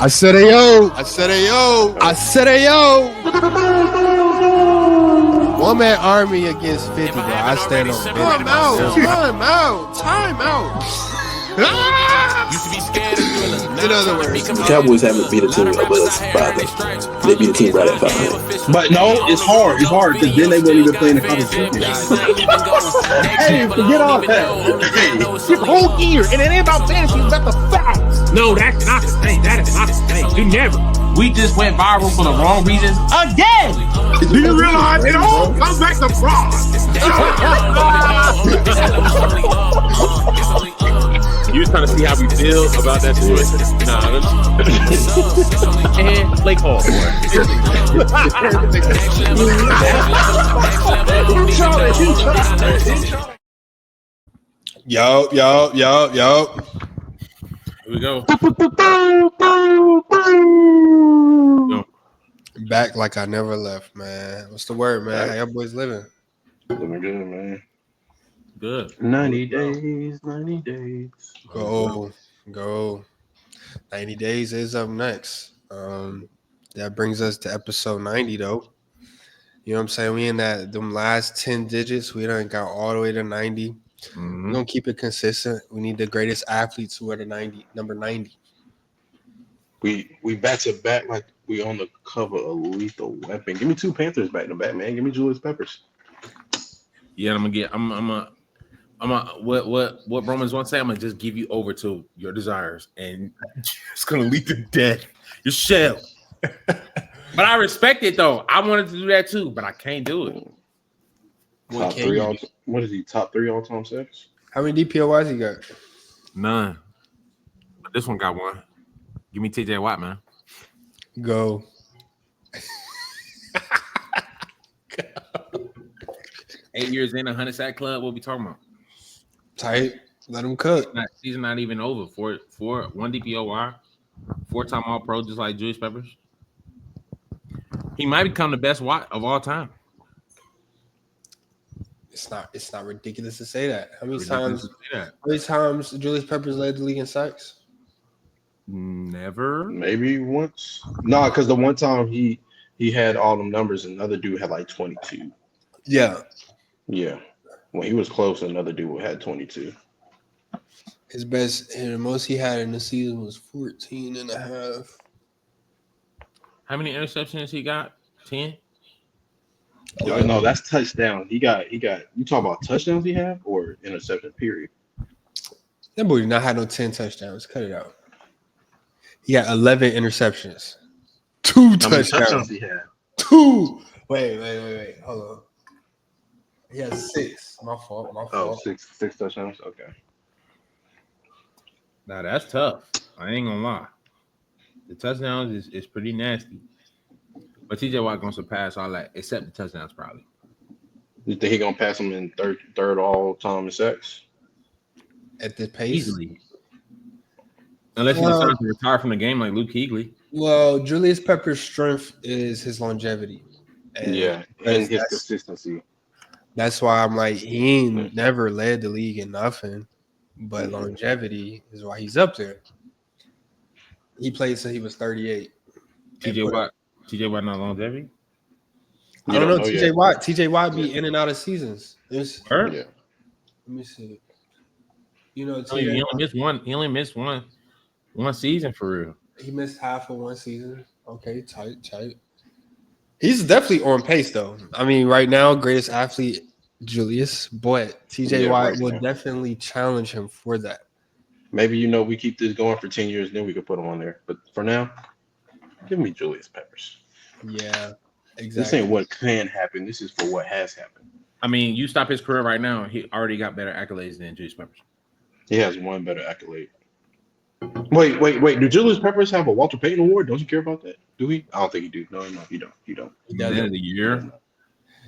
I said ayo. I said ayo. I said ayo. One man army against 50, bro. I stand on Time out. Time out. Used to be scared of doing In other words, The Cowboys haven't beat a team above us 500. They beat a team right at 500. But no, it's hard. It's hard because then they won't even play in the conference championship. Hey, forget all that. Hey. Your whole year, and it ain't about fantasy, it's about the facts. No, that's not the thing. That is not the thing. You never. We just went viral for the wrong reasons again. Do you realize it all comes back to fraud? You was trying to see how we feel about that situation? Nah, And Blake Hall. yo. Here we go. Back like I never left, man. What's the word, man? How y'all boys living? Living good, man. Good. 90 days, 90 days. Go. 90 days is up next. That brings us to episode 90, though. You know what I'm saying? We in them last 10 digits. We done got all the way to 90. We're gonna keep it consistent. We need the greatest athletes who are the number 90. We back to back like we on the cover of Lethal Weapon. Give me two Panthers back to back, man. Give me Julius Peppers. Yeah, I'm what Romans once say. I'm gonna just give you over to your desires, and it's gonna lead to death. Your shell. But I respect it though. I wanted to do that too, but I can't do it. Top three all. What is he? Top 3 all time sacks? How many DPOYs you got? None. But this one got one. Give me TJ Watt, man. Go. 8 years in, 100 sack club. What we talking about? Tight. Let him cook. Season not even over. Four, one DPOY, 4-time All Pro, just like Julius Peppers. He might become the best Watt of all time. It's not ridiculous to say that. How many times Julius Peppers led the league in sacks? Never. Maybe once. No, because the one time he had all them numbers, and another dude had like 22. Yeah. Yeah. When he was close, another dude had 22. His best and the most he had in the season was 14 and a half. How many interceptions he got? 10? No, that's touchdown. He got. You talk about touchdowns he had or interception period? That boy did not have no 10 touchdowns. Cut it out. He got 11 interceptions. 2 touchdowns. He had 2. Wait. Hold on. He has 6. My fault. Oh, six touchdowns. Okay. Now that's tough. I ain't gonna lie. The touchdowns is pretty nasty. But TJ Watt gonna surpass all that, except the touchdowns probably. You think he gonna pass him in third all time in sacks? At this pace? Easily. Unless he decides to retire from the game like Luke Kuechly. Well, Julius Peppers' strength is his longevity. And his consistency. That's why I'm like, he ain't never led the league in nothing. But longevity is why he's up there. He played since he was 38. TJ Watt not longevity? I don't know TJ Watt be in and out of seasons. Yeah. Let me see. You know, He only missed one season for real. He missed half of one season. Okay, tight. He's definitely on pace though. I mean, right now, greatest athlete Julius, but TJ Watt will definitely challenge him for that. Maybe we keep this going for 10 years, then we could put him on there. But for now, give me Julius Peppers. Yeah, exactly. This ain't what can happen. This is for what has happened. I mean, you stop his career right now, he already got better accolades than Julius Peppers. He has one better accolade. Wait. Do Julius Peppers have a Walter Payton Award? Don't you care about that? Do we? I don't think you do. No, you don't. He does it in the year.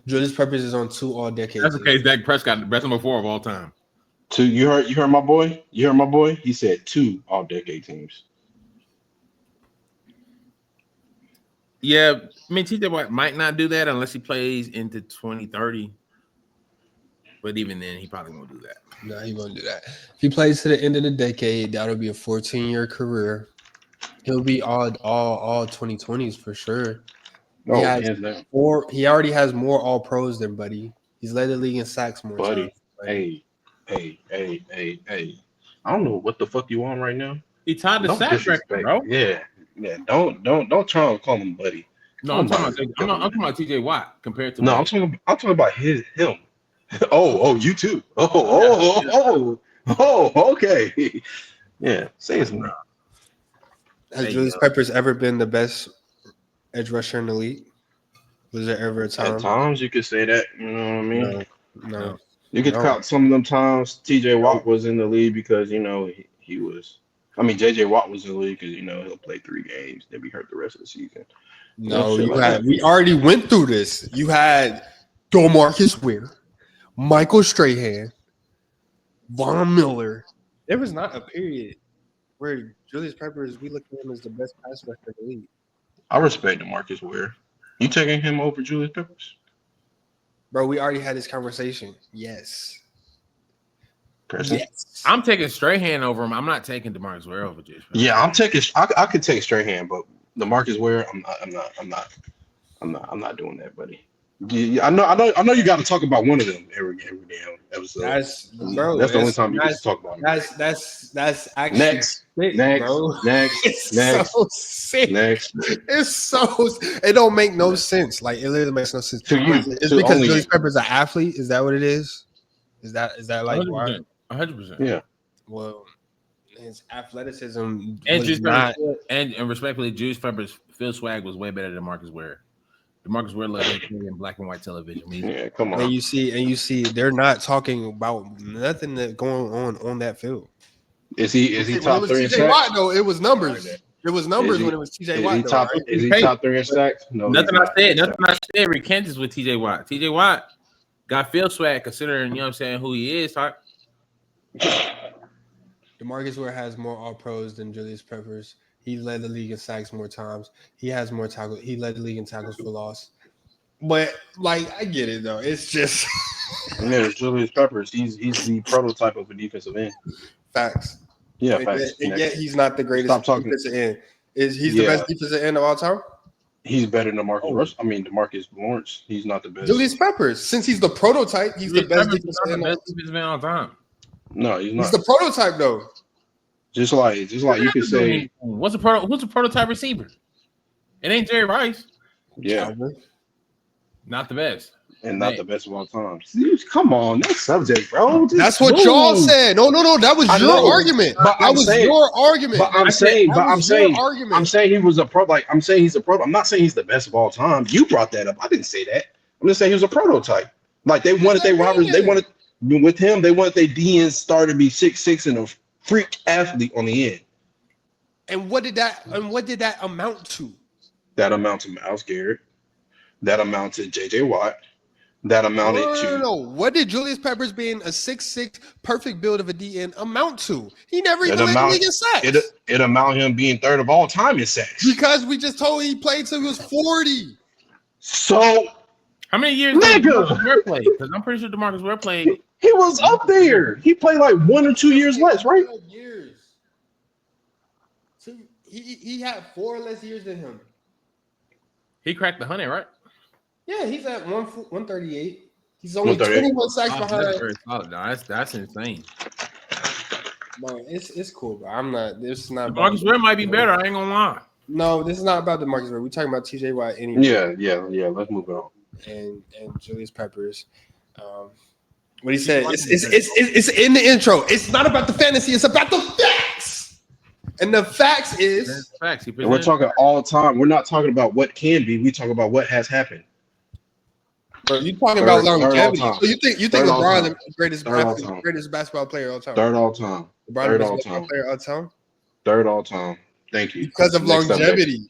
Julius Peppers is on 2 all-decade. That's okay. Dak Prescott, the best number 4 of all time. 2. You heard my boy? He said 2 all-decade teams. Yeah, I mean, TJ Watt might not do that unless he plays into 2030. But even then, he probably won't do that. No, he won't do that. If he plays to the end of the decade, that'll be a 14-year career. He'll be all 2020s for sure. No, He has hands down, He already has more All Pros than Buddy. He's led the league in sacks more buddy. times. Buddy. Hey. I don't know what the fuck you on right now. He tied the Don't sack record, disrespect. bro. Yeah. Don't try to call him buddy. No, I'm talking about TJ Watt compared to. No, Buddy. I'm talking about him. Oh, you too. Okay. Yeah, say his name. Has Julius Peppers ever been the best edge rusher in the league? Was there ever a time? At times you could say that. You know what I mean? No. You could count some of them times TJ Watt was in the league because he was. I mean, JJ Watt was in the league because he'll play 3 games, then be hurt the rest of the season. No, we already went through this. You had DeMarcus Ware, Michael Strahan, Von Miller. There was not a period where Julius Peppers, we look at him as the best pass rusher in the league. I respect DeMarcus Ware. You taking him over Julius Peppers? Bro, we already had this conversation. Yes. Yes. I'm taking Strahan over him. I'm not taking DeMarcus Ware over Julius Peppers. Yeah, I'm taking. I could take Strahan, but DeMarcus Ware, I'm not doing that, buddy. Yeah, I know. You got to talk about one of them every damn episode. That's the only time you get to talk about it. That's actually next. So sick. Next. It's so. It don't make no sense. Like it literally makes no sense. To you, it's because Julius Peppers an athlete. Is that what it is? Is that like 100%. 100%. Yeah. Well, his athleticism And was not. And respectfully, Julius Peppers' field swag was way better than Marcus Ware. DeMarcus Ware led him in black and white television. Yeah, come on. And you see, they're not talking about nothing that going on that field. Is he top 3 in TJ sacks? Watt, though, it was numbers. It was numbers when it was TJ Watt. Is he top 3 in sacks? No. Nothing I said rekindles with TJ Watt. TJ Watt got field swag considering, who he is. DeMarcus Ware has more All Pros than Julius Peppers. He led the league in sacks more times. He has more tackles. He led the league in tackles for loss. But I get it though. It's just it's Julius Peppers. He's the prototype of a defensive end. Facts. Yeah, and facts. Yet he's not the greatest defensive end. He's the best defensive end of all time? He's better than DeMarcus Lawrence. He's not the best. Julius Peppers, since he's the prototype, he's the best defensive end of all time. No, he's not. He's the prototype though. Just like you could say, what's a prototype receiver? It ain't Jerry Rice. Yeah, not the best, and not the best of all time. Come on, next subject, bro. That's what y'all said. No, that was your argument. But that was your argument. But I'm saying he was a pro. I'm saying he's a pro. I'm not saying he's the best of all time. You brought that up. I didn't say that. I'm just saying he was a prototype. Like they wanted their robbers. They wanted with him. They wanted their DN star to be 6'6" and a freak athlete on the end. And what did that amount to? That amount to Myles Garrett. That amounted to JJ Watt. That amounted to no. What did Julius Peppers being a 6'6" perfect build of a DN amount to? He never even led the league in sacks. It amounted him being third of all time in sacks. Because we just told he played till he was 40. So how many years did DeMarcus Ware play? Because I'm pretty sure DeMarcus Ware played. He was up there. He played like 1 or 2 years less, right? Years. So he had 4 less years than him. He cracked the 100, right? Yeah, he's at 138. He's only 21 sacks behind. That's very solid. No, that's insane. Man, it's cool, bro. I'm not. This is not. DeMarcus Ware might be better. I ain't gonna lie. No, this is not about DeMarcus Ware. We're talking about TJ Watt anyway. Yeah. Let's move on. And Julius Peppers. What he said. It's in the intro. It's not about the fantasy. It's about the facts. And the facts is facts. And we're talking all the time. We're not talking about what can be. We talk about what has happened. Bro, you talking about longevity. So you think LeBron is the greatest basketball player of all time? Third all time. LeBron is the best player of all time? Third all time. Thank you. Because of longevity.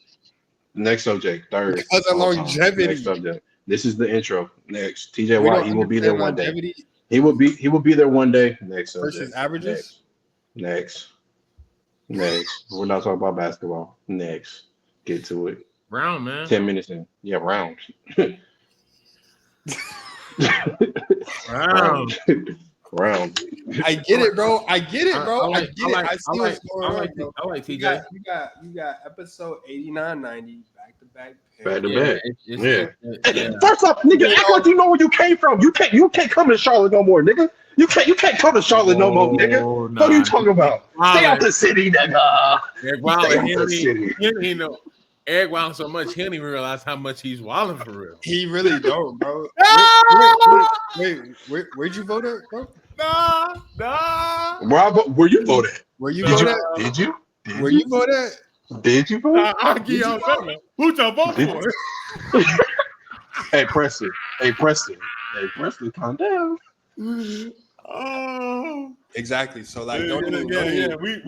Next subject. Third. Because of longevity. Next subject. This is the intro. Next. TJ Watt, he will be there one day. He will be there one day. Next subject. Versus averages? Next. We're not talking about basketball. Next. Get to it. Round, man. 10 minutes in. Yeah, round. Round. Round. I get it, bro. I get it, bro. I get it. I see what's going on, bro. I like TJ. You got episode 89, 90 back to back. Back to back. Yeah. First off, nigga, act like you know where you came from. You can't come to Charlotte no more, nigga. You can't come to Charlotte no more, nigga. What are you talking about? Stay out the city, nigga. Eric Wilder so much he don't even realize how much he's wilding for real. He really don't, bro. Wait, where'd you vote at, bro? Nah. Where you vote at? Where you vote at? Did you? Where you vote at? Did you vote? I'll give y'all something. Who'd y'all vote for? Hey, Preston, calm down. Oh, exactly. So like, We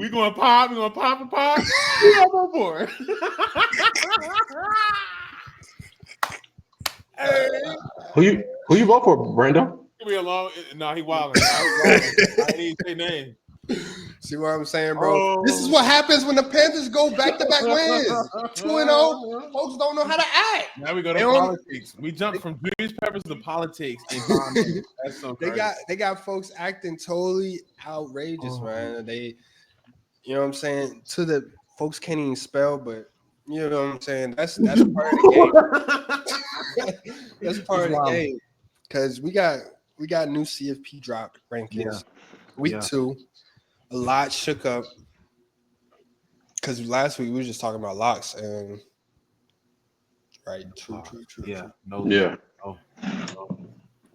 going pop. We gonna pop. Who y'all vote for? Hey. Who you vote for, Brando? Give me a long. No, he wilding. I didn't even say name. See what I'm saying, bro? This is what happens when the Panthers go back-to-back wins. 2-0. Folks don't know how to act. Now we go to politics. We jumped from Julius Peppers to politics. That's so crazy. They got folks acting totally outrageous, man. They, you know what I'm saying? To the folks can't even spell, but you know what I'm saying? That's part of the game. That's part of the game. Because we got new CFP drop rankings. Week 2. A lot shook up because last week we were just talking about locks and true. Yeah,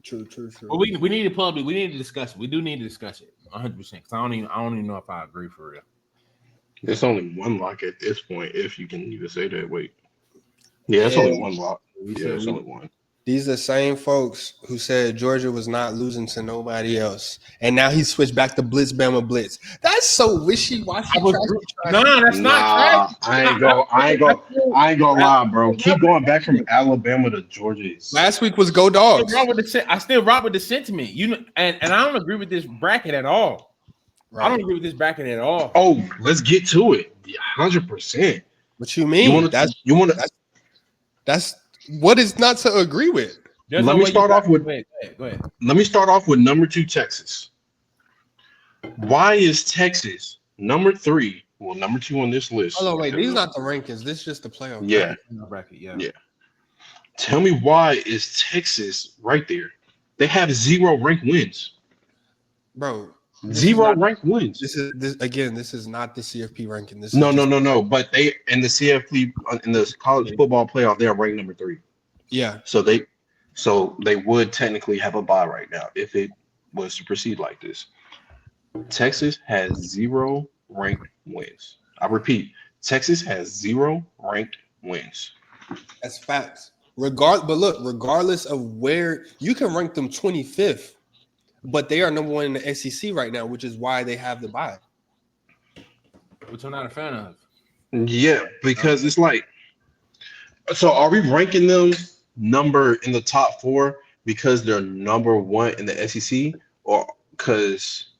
True. Well, we need to discuss it. We do need to discuss it 100%. Because I don't even know if I agree for real. There's only one lock at this point, if you can even say that. Wait, it's only one lock. It's only one. These are the same folks who said Georgia was not losing to nobody else, and now he switched back to Blitz, Bama Blitz. That's so wishy-washy. No, that's not trash. I ain't gonna lie, bro. Keep going back from Alabama to Georgia. Last week was go Dogs. I still rock with the sentiment, and I don't agree with this bracket at all. Right. I don't agree with this bracket at all. Oh, let's get to it. 100%. What you mean? That's what is not to agree with? Let me start off with. Go ahead. Let me start off with number 2, Texas. Why is Texas number 3? Well, number 2 on this list. Oh, wait, these are not the rankings. This is just the playoff. Bracket. Yeah. Tell me why is Texas right there? They have 0 ranked wins, bro. 0 ranked wins. This is not the CFP ranking. This No. But they in the CFP in the college football playoff, they are ranked number 3. Yeah. So they would technically have a bye right now if it was to proceed like this. Texas has 0 ranked wins. I repeat, Texas has 0 ranked wins. That's facts. Regardless of where you can rank them 25th. But they are number 1 in the SEC right now, which is why they have the bye. Which I'm not a fan of. Yeah, because it's like, so are we ranking them number in the top 4 because they're number 1 in the SEC, or because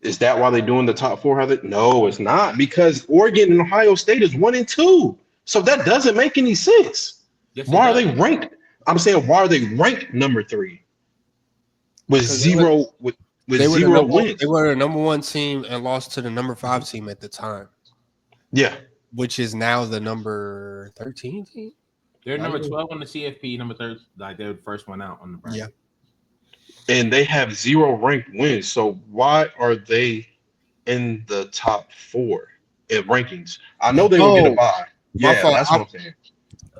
is that why they're doing the top 4? No, it's not, because Oregon and Ohio State is 1 and 2, so that doesn't make any sense. Yes, why are they ranked? I'm saying, why are they ranked number 3? With 0 wins. They were the number 1 team and lost to the number 5 team at the time. Yeah. Which is now the number 13 team? They're number 12 on the CFP, number 3, like they're the first one out on the bracket. Yeah. And they have 0 ranked wins. So why are they in the top 4 in rankings? I know they will get a bye. Yeah, that's what I'm saying.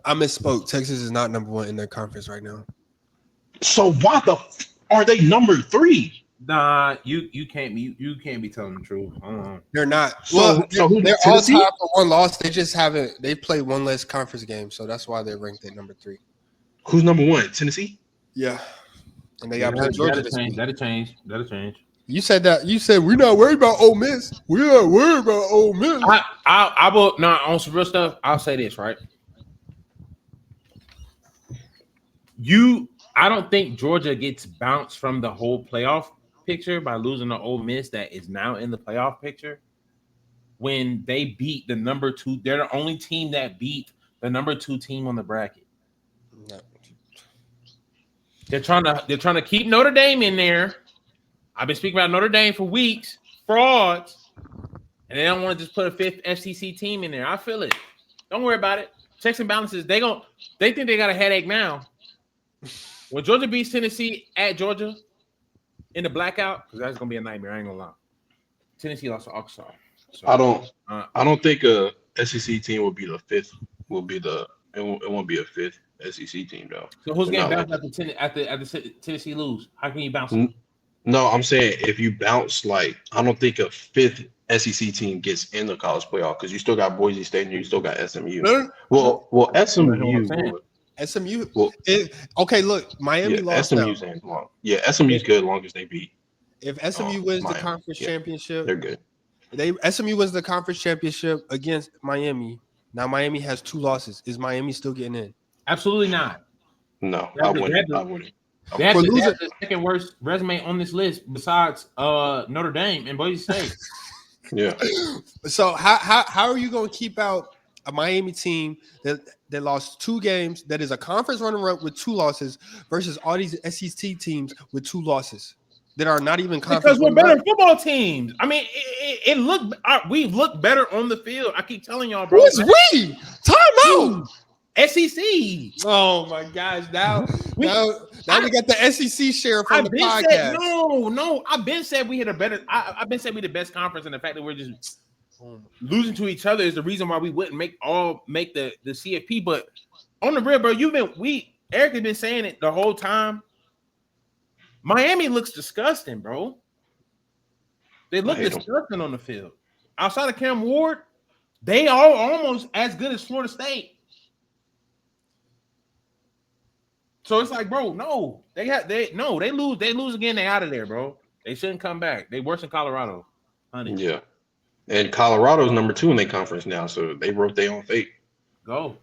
I misspoke. Texas is not number 1 in their conference right now. So why are they number 3? Nah, you can't be telling the truth. They're not. So they're all tied for 1 loss. They just haven't. They played 1 less conference game, so that's why they're ranked at number 3. Who's number 1? Tennessee. Yeah, and they got Georgia. That'll change. You said that. You said we're not worried about Ole Miss. We're not worried about Ole Miss. I will. No, on some real stuff. I'll say this right. I don't think Georgia gets bounced from the whole playoff picture by losing to Ole Miss that is now in the playoff picture. When they beat the number 2, they're the only team that beat the number 2 team on the bracket. No. They're trying to keep Notre Dame in there, I've been speaking about Notre Dame for weeks, frauds, and they don't want to just put a 5th FCC team in there. I feel it. Don't worry about it. Checks and balances. They think they got a headache now. When Georgia beats Tennessee at Georgia in the blackout, because that's gonna be a nightmare. I ain't gonna lie. Tennessee lost to Arkansas. So, I don't think a SEC team will be the 5th. It won't be a 5th SEC team though. So who's getting bounced after Tennessee lose? How can you bounce? No, I'm saying if you bounce, like I don't think a 5th SEC team gets in the college playoff because you still got Boise State and you still got SMU. Well, SMU. Well, okay. Look, Miami lost. SMU's long. Yeah, SMU's good as long as they beat. If SMU wins the conference championship, they're good. SMU wins the conference championship against Miami. Now Miami has 2 losses. Is Miami still getting in? Absolutely not. No, I wouldn't. They have the second worst resume on this list besides Notre Dame and Boise State. Yeah. So how are you going to keep out a Miami team that lost 2 games, that is a conference runner-up with 2 losses, versus all these SEC teams with 2 losses that are not even conference? Because we're better football teams. I mean, we've looked better on the field. I keep telling y'all, bro. Who's we? Time out. SEC. Oh my gosh! Now we got the SEC share from the podcast. No. I've been said we had a better. I've been said we the best conference, and the fact that we're just losing to each other is the reason why we wouldn't make the CFP. But on the real, bro, Eric has been saying it the whole time. Miami looks disgusting, bro. They look disgusting on the field. Outside of Cam Ward, they are almost as good as Florida State. So it's like, bro, no, they lose again. They out of there, bro. They shouldn't come back. They worse than Colorado, honey. Yeah, and Colorado's number 2 in their conference now, so they wrote their own fate. Go.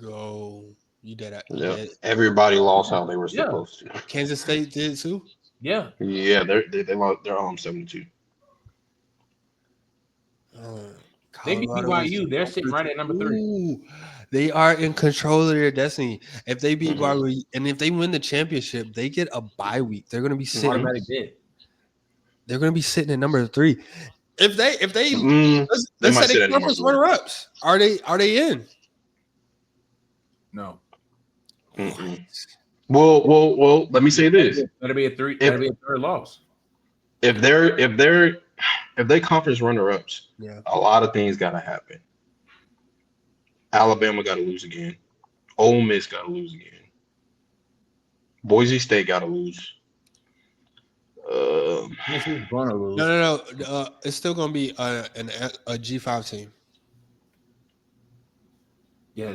You did that. Yeah, everybody lost how they were supposed to. Kansas State did too. Yeah, they lost. They're 72. They beat BYU. They're sitting right at number 3. Ooh, they are in control of their destiny. If they beat BYU and if they win the championship, they get a bye week. They're going to be sitting. They're going to be sitting at number 3. If they let's say they conference runner-ups, are they in? No. Well. Let me say this. That'll be a 3. That'll be a 3rd loss. If they conference runner-ups, a lot of things got to happen. Alabama got to lose again. Ole Miss got to lose again. Boise State got to lose. Tennessee's going to lose. No. It's still going to be a G5 team. Yeah.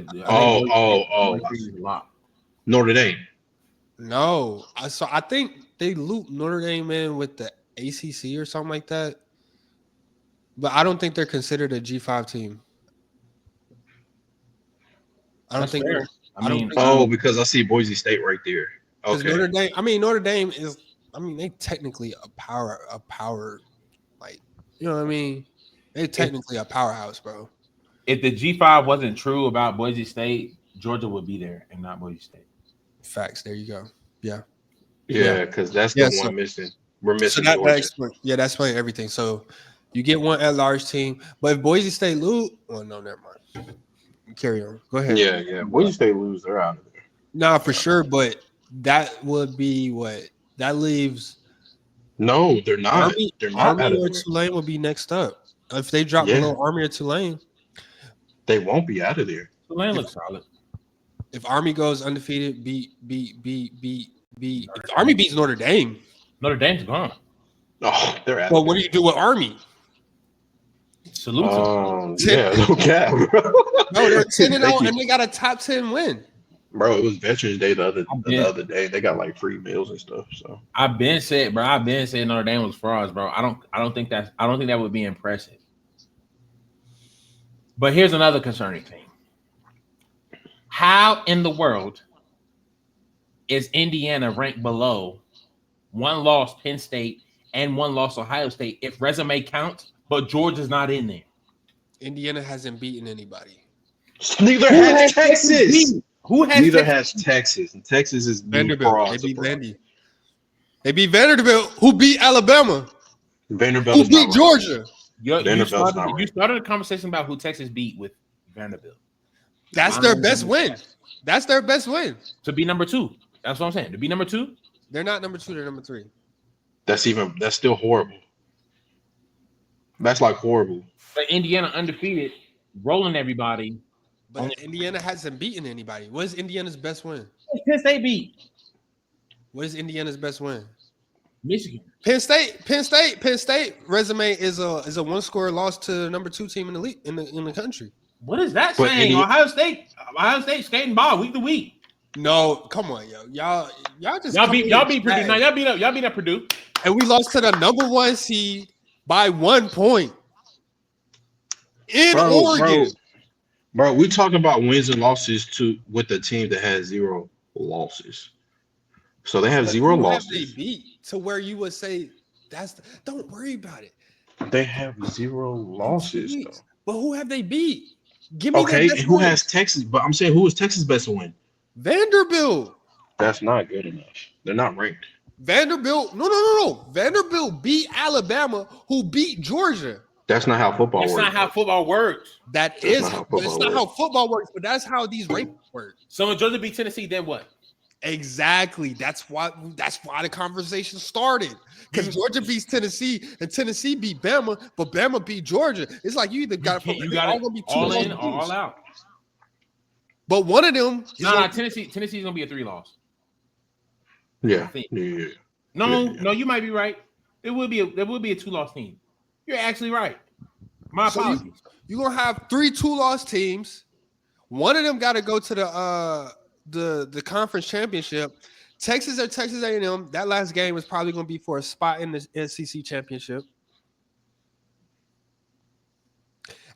Notre Dame. No. So I think they loop Notre Dame in with the ACC or something like that. But I don't think they're considered a G5 team. Because I see Boise State right there. Okay. Notre Dame is. They technically a power, like, you know what I mean? They technically a powerhouse, bro. If the G5 wasn't true about Boise State, Georgia would be there and not Boise State. Facts. There you go. Yeah. Yeah, because that's the one missing. We're missing Georgia. That explains everything. So you get one at-large team, but if Boise State lose, no, never mind. Carry on. Go ahead. Yeah. Boise State lose, they're out of there. Nah, for sure, but that would be what that leaves. No, they're not. They're not. Army or Tulane will be next up. If they drop below Army or Tulane, they won't be out of there. Tulane looks solid. If Army goes undefeated, if Army beats Notre Dame, Notre Dame's gone. Oh, they're out. Well, what do you do with Army? Salute them. Yeah, no cap. No, they're 10-0 and they got a top 10 win. Bro, it was Veterans Day the other day. They got like free meals and stuff. So I've been saying Notre Dame was frauds, bro. I don't think that would be impressive. But here's another concerning thing. How in the world is Indiana ranked below 1 loss Penn State and 1 loss Ohio State if resume counts, but Georgia's not in there? Indiana hasn't beaten anybody. Neither has Texas. Neither has Texas, and Texas is Vanderbilt. They beat Vandy. They beat Vanderbilt, who beat Alabama, Vanderbilt who is not beat Georgia. You started a conversation about who Texas beat with Vanderbilt. That's their best win. That's their best win. To be number 2. That's what I'm saying. To be number 2. They're not number 2. They're number 3. That's still horrible. That's like horrible. But Indiana undefeated, rolling everybody. But Indiana hasn't beaten anybody. What is Indiana's best win? Penn State beat. What is Indiana's best win? Michigan. Penn State resume is a one-score loss to number 2 team in the league in the country. What is that saying? Ohio State skating ball week to week. No, come on, yo, y'all beat Purdue. Now y'all beat up Purdue, and we lost to the number 1 seed by 1 point in Oregon. Bro, we talking about wins and losses with the team that has 0 losses. So they have 0 losses. They beat to where you would say don't worry about it. They have 0 losses though. But who have they beat? Give me okay, and who has Texas? But I'm saying, who is Texas' best win? Vanderbilt. That's not good enough. They're not ranked. Vanderbilt. No. Vanderbilt beat Alabama, who beat Georgia. That's not how football works. That's not how football works. It's not how football works, but that's how these rankings work. So when Georgia beat Tennessee, then what? Exactly. That's why the conversation started. Because Georgia beats Tennessee and Tennessee beat Bama, but Bama beat Georgia. It's like you either got to all gonna be all in or all out. But one of them, Tennessee's gonna be a 3 loss. Yeah. No, you might be right. There will be a 2-loss team. You're actually right. My apologies. You're gonna have 3 2-loss teams. One of them got to go to the conference championship. Texas or Texas A&M. That last game is probably going to be for a spot in the SEC championship.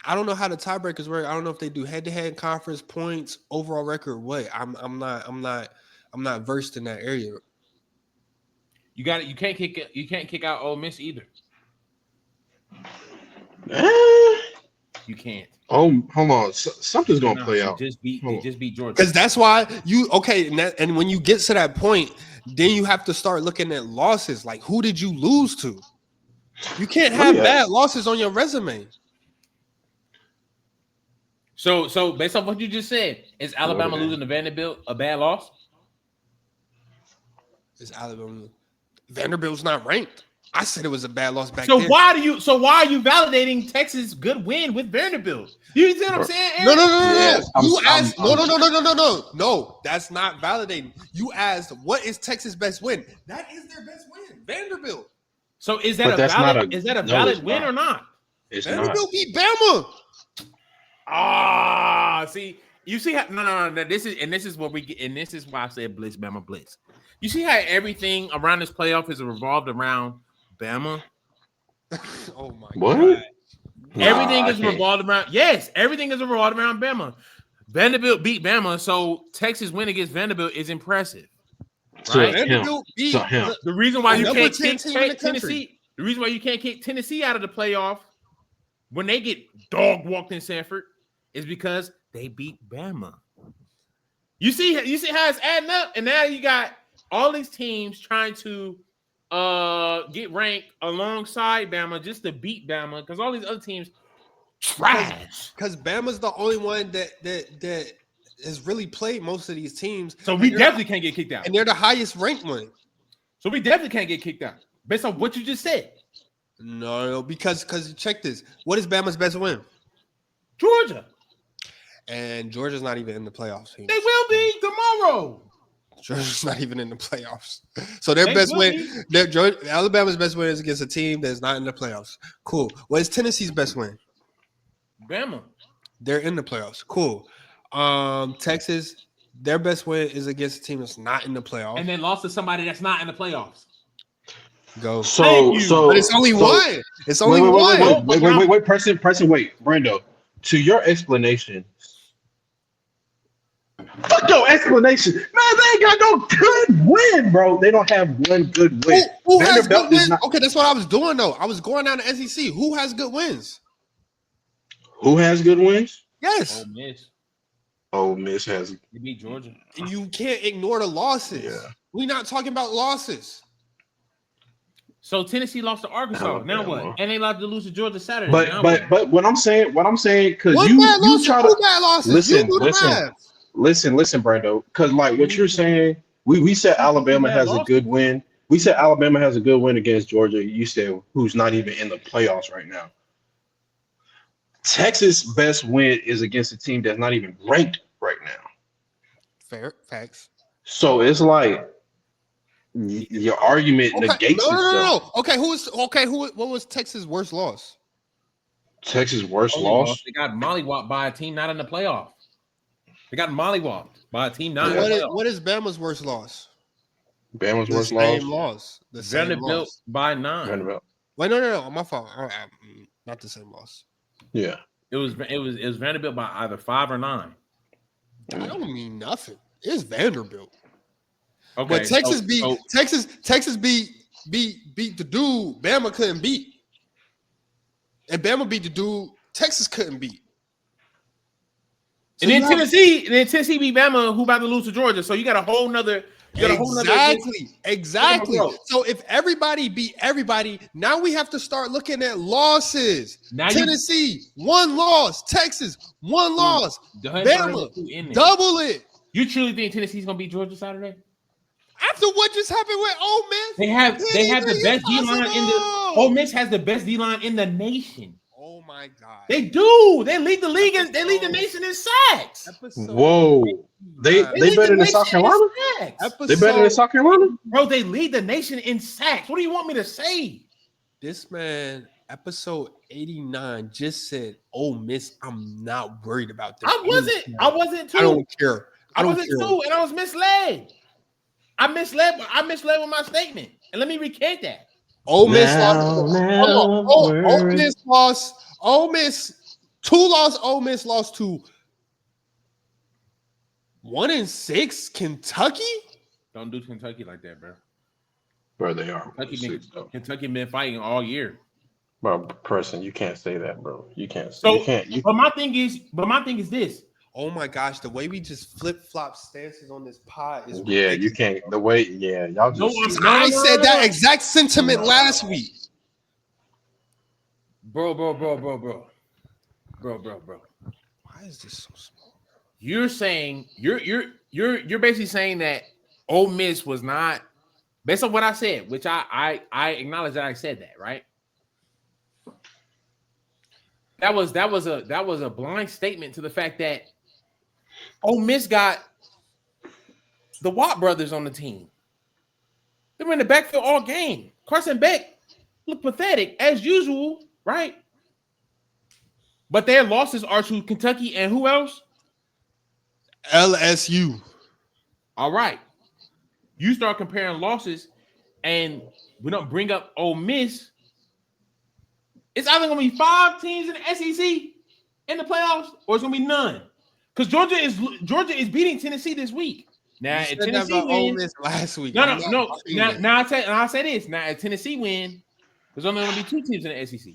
I don't know how the tiebreakers work. I don't know if they do head-to-head conference points, overall record. What? I'm not versed in that area. You got it. You can't kick out Ole Miss either. You can't. Oh, hold on. Something's gonna play out. Just beat Georgia. Because that's why and when you get to that point, then you have to start looking at losses. Like, who did you lose to? You can't have bad losses on your resume. So based on what you just said, is Alabama losing to Vanderbilt a bad loss? Is Alabama? Vanderbilt's not ranked. I said it was a bad loss back then. So why are you validating Texas' good win with Vanderbilt? You see what I'm saying, Aaron? No. That's not validating. You asked, what is Texas' best win? That is their best win, Vanderbilt. So is that a valid win or not? Vanderbilt beat Bama. See, you see how no. This is what we get, and this is why I said blitz, Bama, blitz. You see how everything around this playoff is revolved around Bama? Oh my God. Everything is revolved around. Yes, everything is revolved around Bama. Vanderbilt beat Bama, so Texas win against Vanderbilt is impressive. Right? Vanderbilt beat the reason why you can't kick Tennessee. The reason why you can't kick Tennessee out of the playoff when they get dog walked in Sanford is because they beat Bama. You see how it's adding up, and now you got all these teams trying to get ranked alongside Bama just to beat Bama because all these other teams trash. Because Bama's the only one that has really played most of these teams. So we definitely can't get kicked out. And they're the highest ranked one. So we definitely can't get kicked out based on what you just said. No, because check this. What is Bama's best win? Georgia. And Georgia's not even in the playoffs. They will be tomorrow. Georgia's not even in the playoffs. So their best win, Alabama's best win is against a team that's not in the playoffs. Cool. What is Tennessee's best win? Bama. They're in the playoffs. Cool. Texas, their best win is against a team that's not in the playoffs. And they lost to somebody that's not in the playoffs. Go. But it's only one. It's only one. Wait, Preston, wait, Brando. To your explanation. Fuck your explanation. Man, they ain't got no good win, bro. They don't have one good win. Who has good wins? Okay, that's what I was doing, though. I was going down to SEC. Who has good wins? Who has good wins? Yes. Ole Miss has. They beat Georgia. You can't ignore the losses. Yeah. We're not talking about losses. So Tennessee lost to Arkansas. Now what? And they allowed to lose to Georgia Saturday. But what I'm saying, because What you losses? try Who to bad losses? listen, You do the math. listen, Brando. Because like what you're saying, we said Alabama has a good win. We said Alabama has a good win against Georgia. You said who's not even in the playoffs right now. Texas' best win is against a team that's not even ranked right now. Fair facts. So it's like your argument negates itself. No. Okay, what was Texas' worst loss? Texas' worst loss? They got mollywopped by a team not in the playoff. They got mollywopped by a team not in the playoff. What is Bama's worst loss? Bama's worst loss? The same Vanderbilt loss. by 9. Vanderbilt. Wait, no, my fault. Not the same loss. Yeah. It was Vanderbilt by either 5 or 9. I don't mean nothing. It's Vanderbilt. Okay, but Texas beat the dude Bama couldn't beat. And Bama beat the dude Texas couldn't beat. So and then Tennessee beat Bama, who about to lose to Georgia. So you got a whole nother. Exactly. So if everybody beat everybody, now we have to start looking at losses. Now Tennessee, 1 loss. Texas, 1 loss. Bama, double it. You truly think Tennessee's gonna beat Georgia Saturday? After what just happened with Ole Miss, they have the best D line in the. Ole Miss has the best D line in the nation. Oh my God, they do. They lead the league and they lead the nation in sacks. Whoa, they better than South Carolina. They better than South Carolina, bro. They lead the nation in sacks. What do you want me to say? This man, episode 89, just said, "Ole Miss, I'm not worried about this." I wasn't too. I don't care. I wasn't too, and I was misled. I misled with my statement, and let me recant that. Ole Miss lost. Ole Miss 2 loss. Ole Miss lost to 1-6 Kentucky. Don't do Kentucky like that, bro. Bro, they are. Kentucky been fighting all year. Bro, person, you can't say that, bro. You can't. But my thing is this. Oh my gosh, the way we just flip-flop stances on this pod is ridiculous. You can't. The way, y'all just. I said that exact sentiment last week. Bro. Why is this so small? You're saying you're basically saying that Ole Miss was not based on what I said, which I acknowledge that I said that, right? That was a blind statement to the fact that Ole Miss got the Watt brothers on the team. They were in the backfield all game. Carson Beck looked pathetic as usual, right? But their losses are to Kentucky and who else? LSU. All right. You start comparing losses and we don't bring up Ole Miss. It's either going to be 5 teams in the SEC in the playoffs or it's going to be none. Because Georgia is beating Tennessee this week. Now, if Tennessee wins last week. No. Now I'll say this. Now, if Tennessee win, there's only going to be 2 teams in the SEC.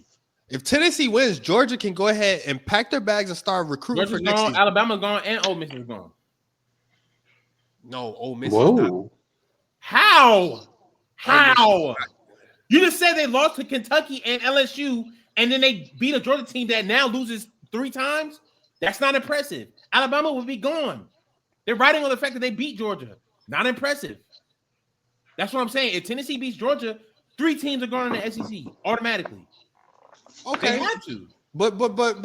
If Tennessee wins, Georgia can go ahead and pack their bags and start recruiting Georgia's for next season. Alabama's gone, and Ole Miss is gone. No, Ole Miss is not. How? You just said they lost to Kentucky and LSU, and then they beat a Georgia team that now loses 3 times? That's not impressive. Alabama would be gone. They're riding on the fact that they beat Georgia. Not impressive. That's what I'm saying. If Tennessee beats Georgia, 3 teams are going in the SEC automatically. Okay. They have to. But let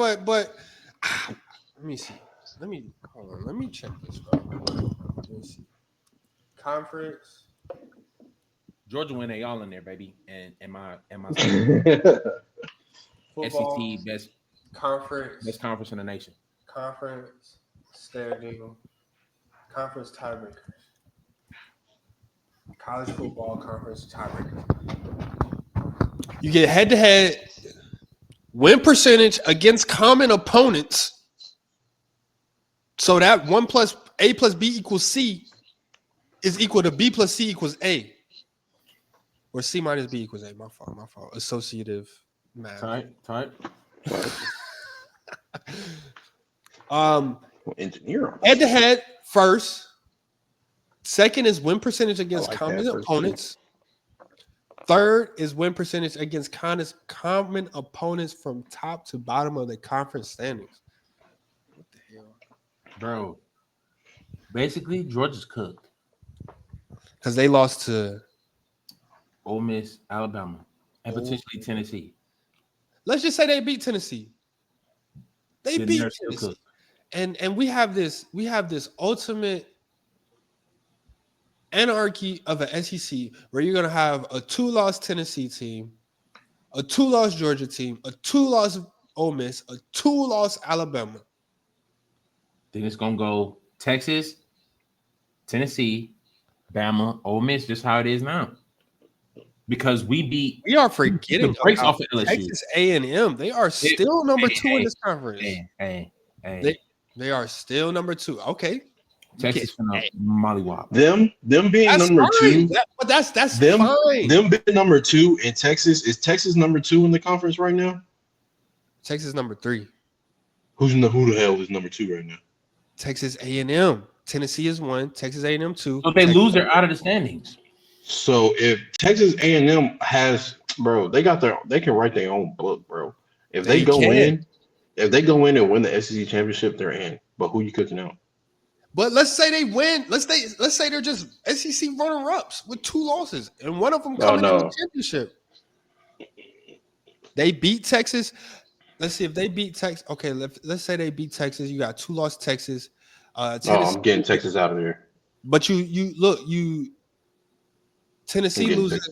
me see. Hold on. Let me check this, bro. Let me see. Conference. Georgia win, they all in there, baby. And my Football, SEC best conference in the nation. Conference standing. Conference tiebreakers. College football conference tiebreakers. You get head-to-head win percentage against common opponents. So that 1 plus A plus B equals C is equal to B plus C equals A. Or C minus B equals A. My fault. Associative math. Type. Engineer. Head-to-head first. Second is win percentage against common opponents. Third is win percentage against common opponents from top to bottom of the conference standings. What the hell? Bro, basically, Georgia's cooked. Because they lost to Ole Miss, Alabama, and potentially Tennessee. Let's just say they beat Tennessee. They Then beat they're still Tennessee. cooked. And we have this ultimate anarchy of an SEC where you're gonna have a 2-loss Tennessee team, a 2-loss Georgia team, a 2-loss Ole Miss, a 2-loss Alabama. Then it's gonna go Texas, Tennessee, Bama, Ole Miss, just how it is now. Because we are forgetting the breaks about off of LSU. Texas A&M. They are still number 2 in this conference. They are still number 2. Okay. Texas gonna mollywop. Them being That's number fine. 2. But that's them, fine. Them being number 2 in Texas. Is Texas number 2 in the conference right now? Texas number 3. Who the hell is number 2 right now? Texas A&M. Tennessee is 1. Texas A&M 2. So if they lose, they're out of the standings. So if Texas A&M has, bro, they can write their own book, bro. If they go in and win the SEC championship, they're in. But who you cooking out? But let's say they win. Let's say they're just SEC runner-ups with 2 losses, and one of them coming in the championship. They beat Texas. Let's see if they beat Texas. Okay, let's say they beat Texas. You got 2-loss Texas. Tennessee, I'm getting Texas out of there. But Tennessee loses.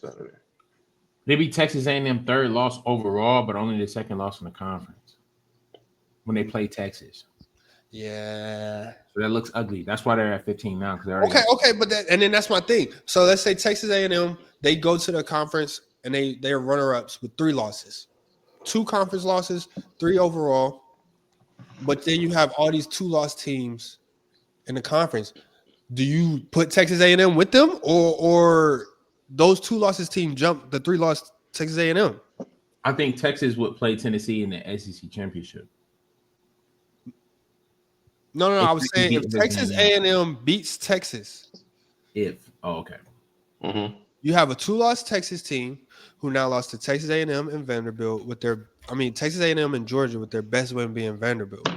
They beat Texas A&M 3rd loss overall, but only the 2nd loss in the conference when they play Texas. Yeah. So that looks ugly. That's why they're at 15 now. Okay, but then that's my thing. So let's say Texas A&M, they go to the conference and they're runner-ups with 3 losses. 2 conference losses, 3 overall. But then you have all these 2-loss teams in the conference. Do you put Texas A&M with them, or those 2 losses team jump the 3-loss Texas A&M? I think Texas would play Tennessee in the SEC championship. No. I was saying if Texas A&M beats Texas. Okay. Mm-hmm. You have a 2-loss Texas team who now lost to Texas A&M and Vanderbilt Texas A&M and Georgia with their best win being Vanderbilt.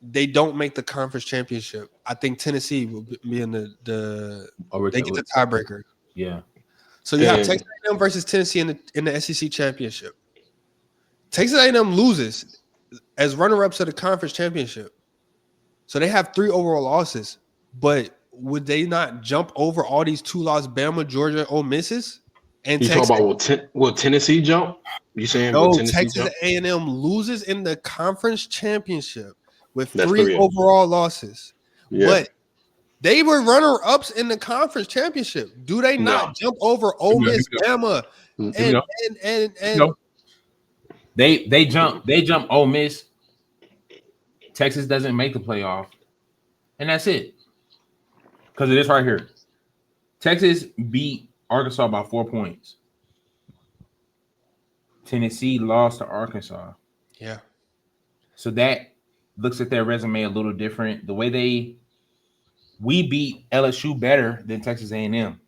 They don't make the conference championship. I think Tennessee will be in they get the tiebreaker. Yeah. So you have Texas A&M versus Tennessee in the SEC championship. Texas A&M loses as runner-ups of the conference championship. So they have 3 overall losses. But would they not jump over all these 2-loss Bama, Georgia, Ole Misses? And you talk about will Tennessee jump? You saying no? Tennessee Texas jump? A&M loses in the conference championship with That's 3 overall losses. Yeah. But they were runner-ups in the conference championship. Do they not jump over Ole Miss, Bama, and They jump Ole Miss. Texas doesn't make the playoff, and that's it. Because it is right here. Texas beat Arkansas by 4 points. Tennessee lost to Arkansas. Yeah. So that looks at their resume a little different. The way we beat LSU better than Texas A&M.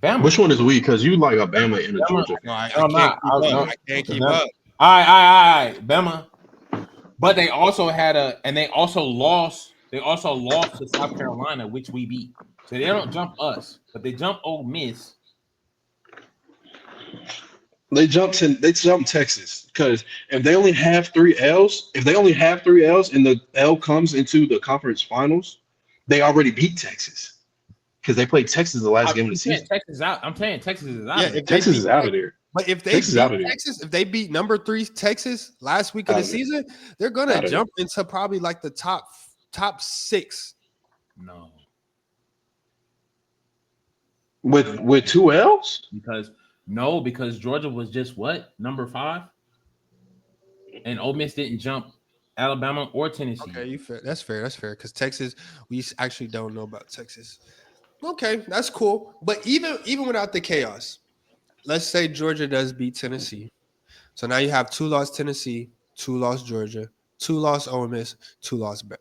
Bama. Which one is we? Because you like a Bama and a Georgia. No, I can't keep up. All right, Bama. But they also they also lost to South Carolina, which we beat. So they don't jump us, but they jump Ole Miss. They jump Texas because if they only have 3 L's, and the L comes into the conference finals, they already beat Texas because they played Texas the last game of the season. Texas out. I'm saying Texas is out. Yeah, Texas is out of there. But if they beat Texas, if they beat number 3 Texas last week of the season, they're gonna jump into probably like the top 6. No. With 2 L's? Because Georgia was just what? Number 5? And Ole Miss didn't jump Alabama or Tennessee. Okay, that's fair. Because Texas, we actually don't know about Texas. Okay, that's cool. But even without the chaos, let's say Georgia does beat Tennessee. So now you have 2-loss Tennessee, 2-loss Georgia, 2-loss Ole Miss, 2-loss Bama.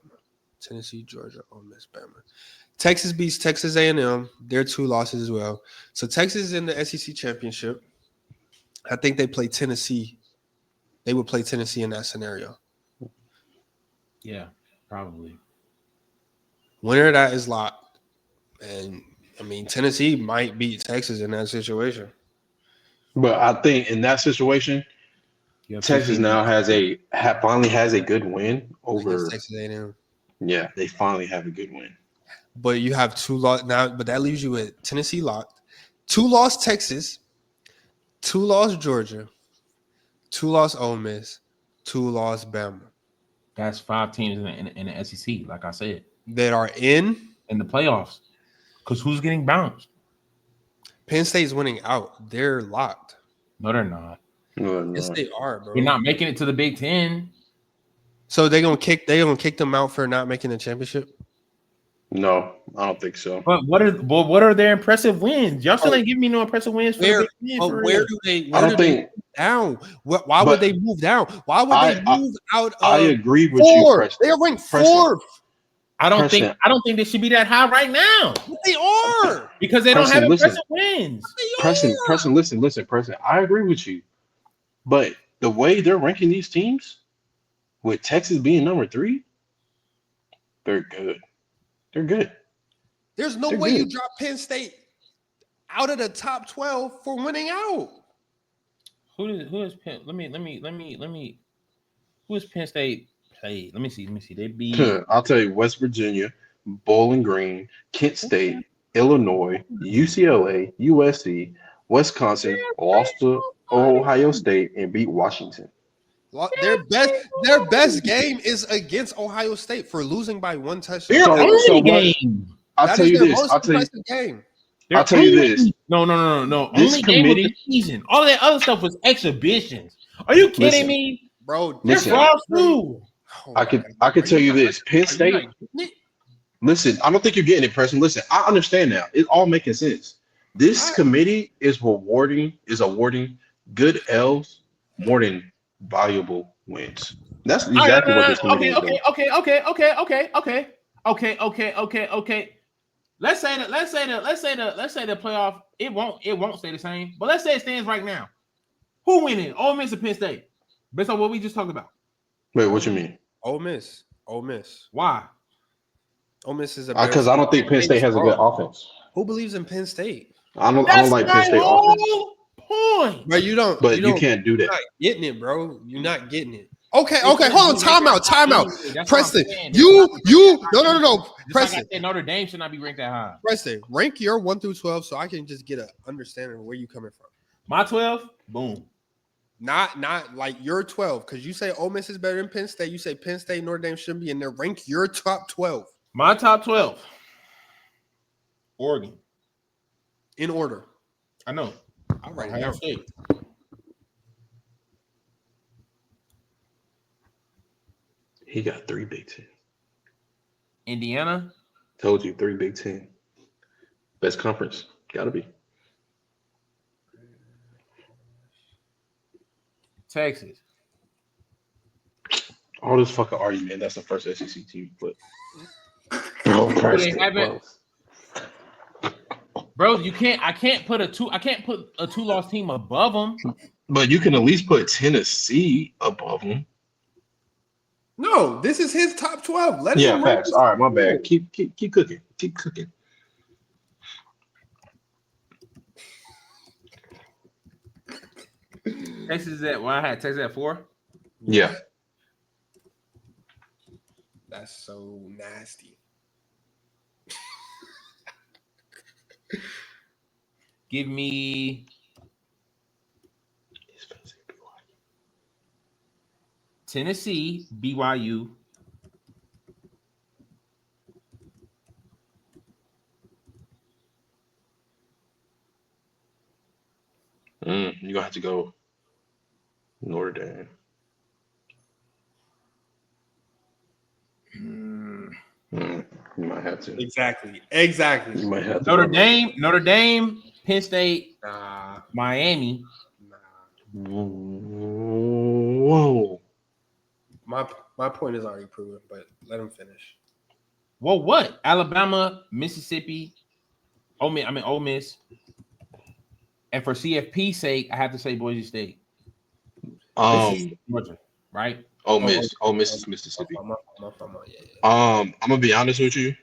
Tennessee, Georgia, Ole Miss, Bama. Texas beats Texas A&M. They're 2 losses as well. So Texas is in the SEC championship. I think they play Tennessee. They would play Tennessee in that scenario. Yeah, probably. Winner of that is locked. And I mean, Tennessee might beat Texas in that situation. But I think in that situation, Texas now finally has a good win Against over. Texas A&M. Yeah, they finally have a good win. But you have 2 loss now, but that leaves you with Tennessee locked, 2 loss Texas, 2 loss Georgia, 2 loss Ole Miss, 2 loss Bama. That's 5 teams in the SEC, like I said, that are in the playoffs. Because who's getting bounced? Penn State's winning out. They're locked. No, they're not. No, Yes, they are, bro. They're not making it to the Big Ten. So they're gonna kick them out for not making the championship. No, I don't think so. But what are their impressive wins? Y'all still ain't giving me no impressive wins for the Big Ten. But where do they? I don't think move down. Why would they move down? Why would they move out of? I agree with fourth? you. They are ranked 4th. I don't think they should be that high right now. But they are because they don't have impressive wins. Preston, listen, Preston. I agree with you, but the way they're ranking these teams, with Texas being number 3, they're good. They're good. There's no way you drop Penn State out of the top 12 for winning out. Who is Penn? Let me. Who is Penn State played? Let me see. They beat. I'll tell you: West Virginia, Bowling Green, Kent State, Illinois, UCLA, USC, Wisconsin, lost to Ohio State, and beat Washington. Their best game is against Ohio State for losing by 1 touchdown. I'll tell you this. I'll tell you this. No. This only committee, game was the season. All that other stuff was exhibitions. Are you kidding me, bro? They're frauds too. I could tell you this. Penn State. Listen, I don't think you're getting it, Preston. Listen, I understand now. It's all making sense. This committee is awarding good L's more than valuable wins. That's exactly what this committee is doing. Okay. Let's say the playoff. It won't stay the same. But let's say it stands right now. Who winning? Ole Miss or Penn State? Based on what we just talked about. Wait, what you mean? Ole Miss. Why? Ole Miss is because I don't think Penn State has a good offense. Who believes in Penn State? I don't like Penn State offense. Point. But you can't do that. You're not getting it, bro. You're not getting it. Okay. Hold on. Time out. Preston, no. Preston, like Notre Dame should not be ranked that high. Preston, rank your 1 through 12 so I can just get an understanding of where you coming from. My 12, boom. Not like your 12, because you say Ole Miss is better than Penn State. You say Penn State, Notre Dame shouldn't be in there. Rank your top 12. My top 12. Oregon. In order. I know. All right. Ohio State. He got 3 Big Ten. Indiana. Told you 3 Big Ten. Best conference. Gotta be. Texas. All this fucking argument. That's the first SEC team, but bro, I can't put a 2-loss team above them. But you can at least put Tennessee above them. No, this is his top 12. Let him facts. All right, my bad. Keep cooking. Keep cooking. Texas is at I had Texas at 4. Yeah. That's so nasty. Give me Tennessee, BYU. You're gonna have to go Notre Dame. You might have to. Exactly. You might have to. Notre Dame, Penn State, Miami. Whoa. My point is already proven, but let him finish. Well, what? Alabama, Mississippi, Ole Miss. And for CFP's sake, I have to say Boise State. Georgia, right? Ole Miss is Mississippi. I'm gonna be honest with you.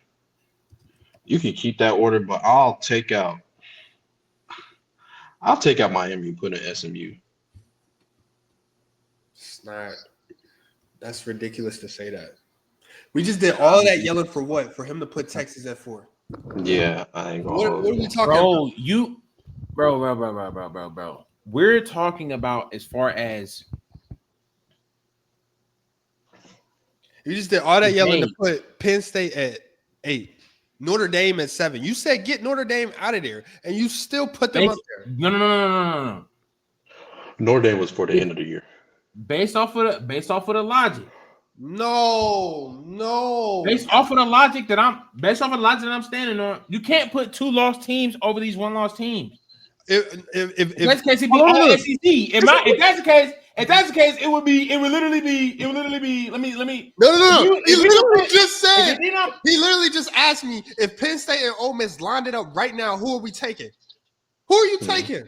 You can keep that order, but I'll take out Miami and put in SMU. It's not. That's ridiculous to say that. We just did all of that yelling for what? For him to put Texas at 4. Yeah, I ain't gonna. What are we talking about? Bro. We're talking about as far as you just did all that yelling to put Penn State at 8, Notre Dame at 7. You said get Notre Dame out of there, and you still put them up there. No. Notre Dame was for the end of the year. Based off of the logic. No. Based off of the logic that I'm standing on, you can't put 2 lost teams over these 1 lost teams. If that's the case, it'd be all SEC. If that's the case, it would literally be. Let me. No. He literally just asked me if Penn State and Ole Miss lined it up right now. Who are we taking? Who are you taking?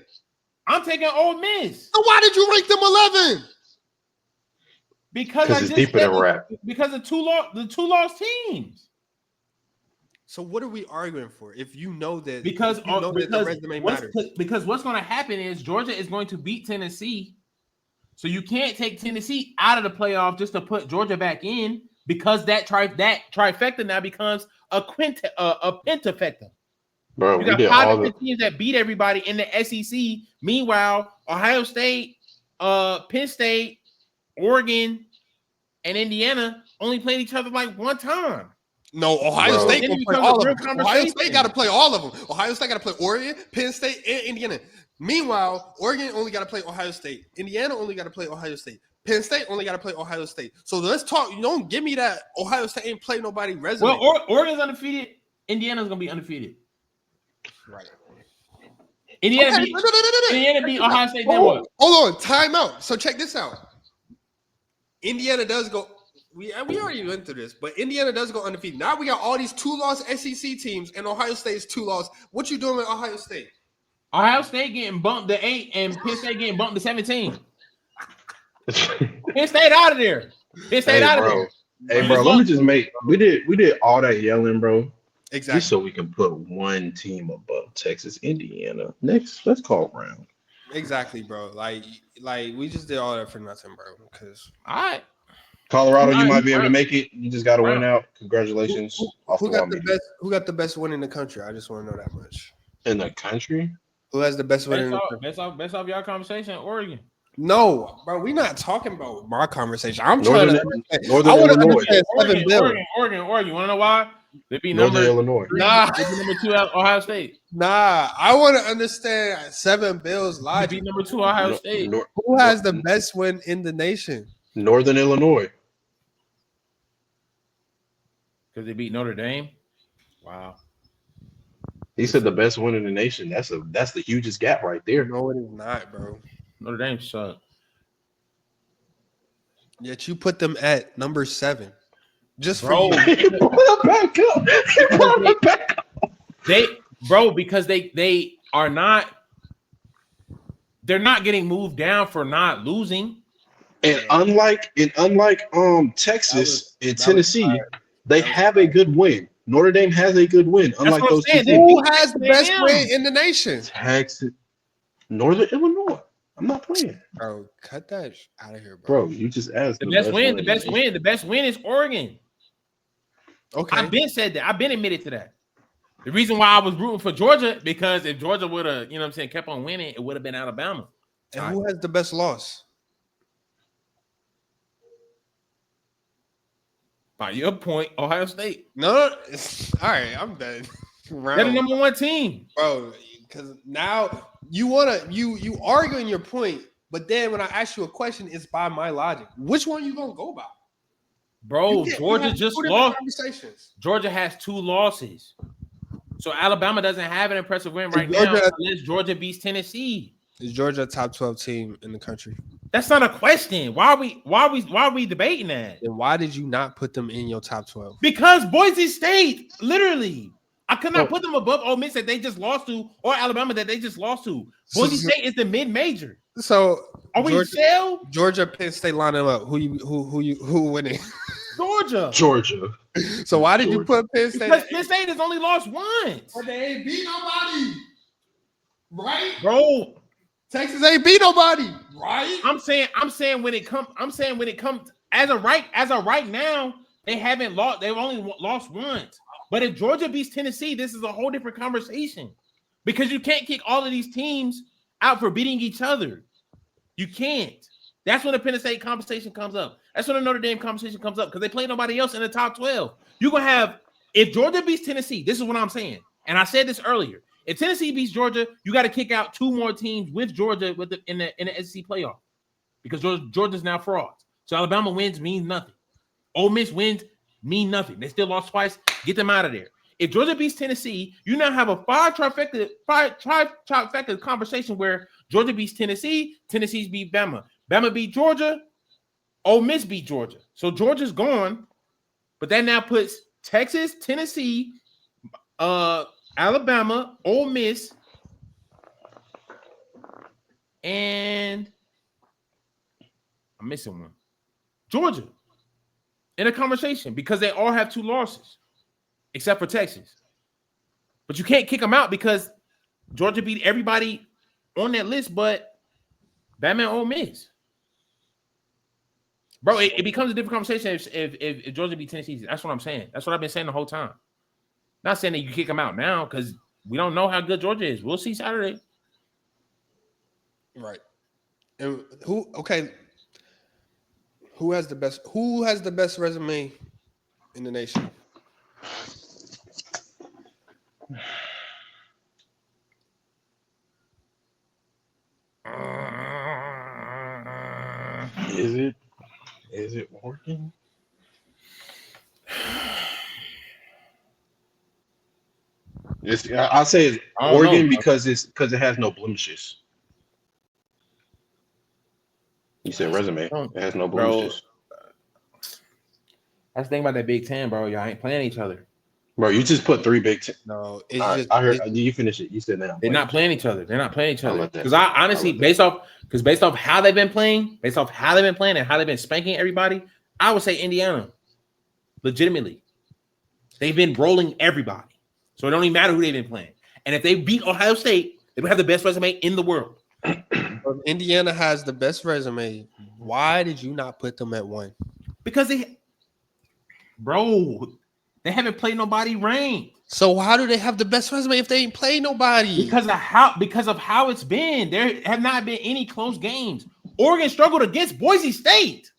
I'm taking Ole Miss. So why did you rank them 11? Because it's deeper than rap. Because of the 2 lost teams. So what are we arguing for? If you know that because the resume matters. Because what's going to happen is Georgia is going to beat Tennessee, so you can't take Tennessee out of the playoff just to put Georgia back in because that trifecta now becomes a pentafecta. Bro, you got 5 different teams that beat everybody in the SEC. Meanwhile, Ohio State, Penn State, Oregon, and Indiana only played each other like 1 time. No, Ohio State can play all of them. Ohio State got to play all of them. Ohio State got to play Oregon, Penn State, and Indiana. Meanwhile, Oregon only got to play Ohio State. Indiana only got to play Ohio State. Penn State only got to play Ohio State. So let's talk. You don't give me that Ohio State ain't play nobody resume. Well, Oregon's undefeated. Indiana's going to be undefeated. Right. Indiana beat Ohio State. Then what? Hold on. Time out. So check this out. Indiana does go. We already went through this, but Indiana does go undefeated. Now we got all these 2-loss SEC teams, and Ohio State's 2-loss. What you doing with Ohio State? Ohio State getting bumped to 8, and Penn State getting bumped to 17. Penn State out of there. Penn State out of there. Hey, bro, let me just make. We did all that yelling, bro. Exactly. Just so we can put 1 team above Texas, Indiana. Next, let's call round. Exactly, bro. Like we just did all that for nothing, bro. Because all right. Colorado, you might be able to make it. You just got to win out. Congratulations. Who got the best win in the country? I just want to know that much. In the country? Who has the best win in the country? Based off your conversation, Oregon. No, bro, we're not talking about my conversation. I'm Northern Illinois. Oregon. You want to know why? They beat Northern Illinois. Nah. They beat number 2 Ohio State. Nah, I want to understand 7 Bills logic. They beat number 2 Ohio State. Who has the best win in the nation? Northern Illinois. Because they beat Notre Dame. Wow. He said the best win in the nation. That's the hugest gap right there. No, it is not, bro. Notre Dame sucked. Yet you put them at number 7. Just bro, for you. Back up. Because they are not. They're not getting moved down for not losing. And unlike Texas and Tennessee, they have a good win. Notre Dame has a good win. Unlike those two teams. Who has the best win in the nation? Texas, Northern Illinois. I'm not playing. Bro, cut that out of here, bro. You just asked the best win. The best win is Oregon. Okay. I've been said that. I've been admitted to that. The reason why I was rooting for Georgia, because if Georgia would have, kept on winning, it would have been Alabama. And who has the best loss? By your point, Ohio State. No. All right, I'm done. They're the number 1 team, bro. Because now you arguing your point, but then when I ask you a question, it's by my logic. Which one you gonna go by? Bro, Georgia just lost. Georgia has 2 losses. So Alabama doesn't have an impressive win right now unless Georgia beats Tennessee. Is Georgia a top 12 team in the country? That's not a question. Why are we debating that? Then why did you not put them in your top 12? Because Boise State, literally, I could not put them above Ole Miss that they just lost to, or Alabama that they just lost to. Boise State is the mid-major. So are we sell? Georgia, Penn State line them up. Who winning? Georgia. So why did you put Penn State? Because Penn State has only lost once. But they ain't beat nobody, right? Bro, Texas ain't beat nobody, right? I'm saying when it comes as of right now, they haven't lost. They've only lost once. But if Georgia beats Tennessee, this is a whole different conversation because you can't kick all of these teams out for beating each other. You can't. That's when the Penn State conversation comes up. That's when the Notre Dame conversation comes up because they play nobody else in the top 12. You're going to have, if Georgia beats Tennessee, this is what I'm saying. And I said this earlier. If Tennessee beats Georgia, you got to kick out two more teams with Georgia in the SEC playoff because Georgia's now frauds. So Alabama wins means nothing. Ole Miss wins mean nothing. They still lost twice. Get them out of there. If Georgia beats Tennessee, you now have a five trifecta conversation where Georgia beats Tennessee, Tennessee's beat Bama. Bama beat Georgia, Ole Miss beat Georgia. So Georgia's gone, but that now puts Texas, Tennessee, Alabama, Ole Miss, and I'm missing one. Georgia in a conversation because they all have two losses, except for Texas. But you can't kick them out because Georgia beat everybody on that list, but Bama and Ole Miss. Bro, it becomes a different conversation if Georgia beat Tennessee. That's what I'm saying. That's what I've been saying the whole time. Not saying that you kick them out now because we don't know how good Georgia is. We'll see Saturday. Right. And who has the best resume in the nation? Is it working? I'll say it's Oregon because it has no blemishes. You said resume. It has no blemishes. That's the thing about that Big Ten, bro. Y'all ain't playing each other. Bro, you just put 3 Big Ten. No, I heard you finish it. You said that. They're not playing each other. Because I honestly, based off how they've been playing, and how they've been spanking everybody, I would say Indiana. Legitimately. They've been rolling everybody. So it don't even matter who they've been playing. And if they beat Ohio State, they would have the best resume in the world. Indiana has the best resume. Why did you not put them at 1? Because they haven't played nobody ranked. So how do they have the best resume if they ain't played nobody? Because of how it's been. There have not been any close games. Oregon struggled against Boise State.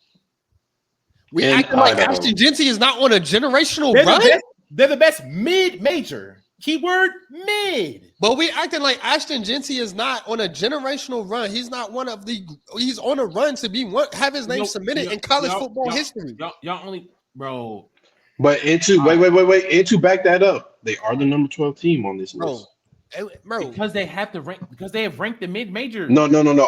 We acting like Ashton Jeanty is not on a generational run. They're the best mid-major. Keyword mid. But we acting like Ashton Jeanty is not on a generational run. He's not one of the. He's on a run to have his name submitted in college football history. Y'all only, bro. But wait. To back that up, they are the number 12 team on this list. Bro, because they have to rank. Because they have ranked the mid-major. No.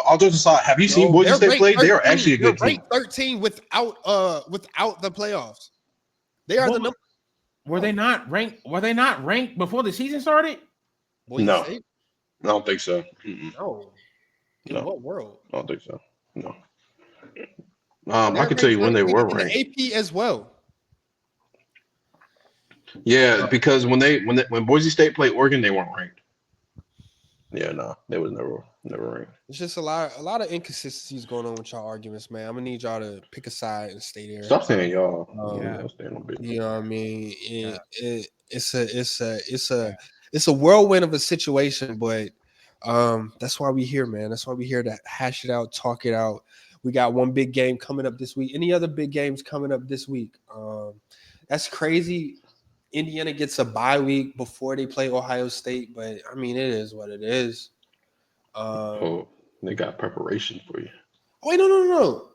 All jokes aside, have you seen Boise State play? They are actually a good team. Ranked 13 without the playoffs. They are the number. Were they not ranked? Were they not ranked before the season started? No, I don't think so. No. In what world? I don't think so. No. I can tell you when they were ranked. The AP as well. Yeah, because when Boise State played Oregon, they weren't ranked. Yeah, no, they was never ranked. It's just a lot of inconsistencies going on with y'all arguments, man. I'm gonna need y'all to pick a side and stay there. Stop saying y'all. You know what I mean? It's a whirlwind of a situation, but that's why we here, man. That's why we here to hash it out, talk it out. We got one big game coming up this week. Any other big games coming up this week? That's crazy. Indiana gets a bye week before they play Ohio State, but I mean, it is what it is. They got preparation for you. Oh, wait, no.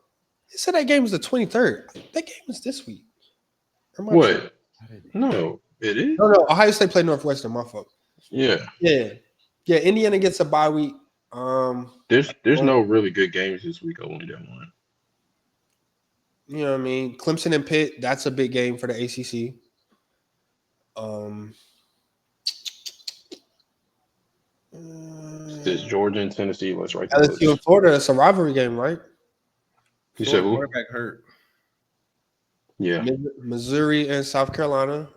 They said that game was the 23rd. That game was this week. What? No, it is. No. Ohio State played Northwestern. My fault. Yeah. Indiana gets a bye week. There's no really good games this week. Only that one. You know what I mean? Clemson and Pitt, that's a big game for the ACC. This Georgia and Tennessee. Let's write the LSU and list. Florida, it's a rivalry game, right? You said who? Quarterback hurt. Yeah. Missouri and South Carolina,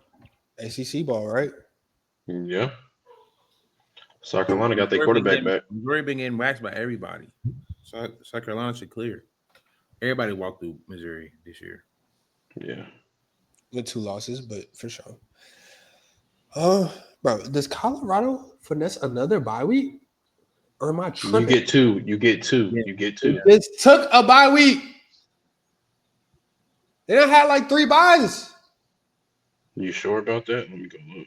ACC ball, right? Yeah. South Carolina got their quarterback back. Missouri been getting waxed by everybody. South Carolina should clear. Everybody walked through Missouri this year. Yeah. With 2 losses, but for sure. Bro, does Colorado finesse another bye week? Or am I tripping? You get two. Yeah. You get two. They just took a bye week. They done had like 3 byes. You sure about that? Let me go look.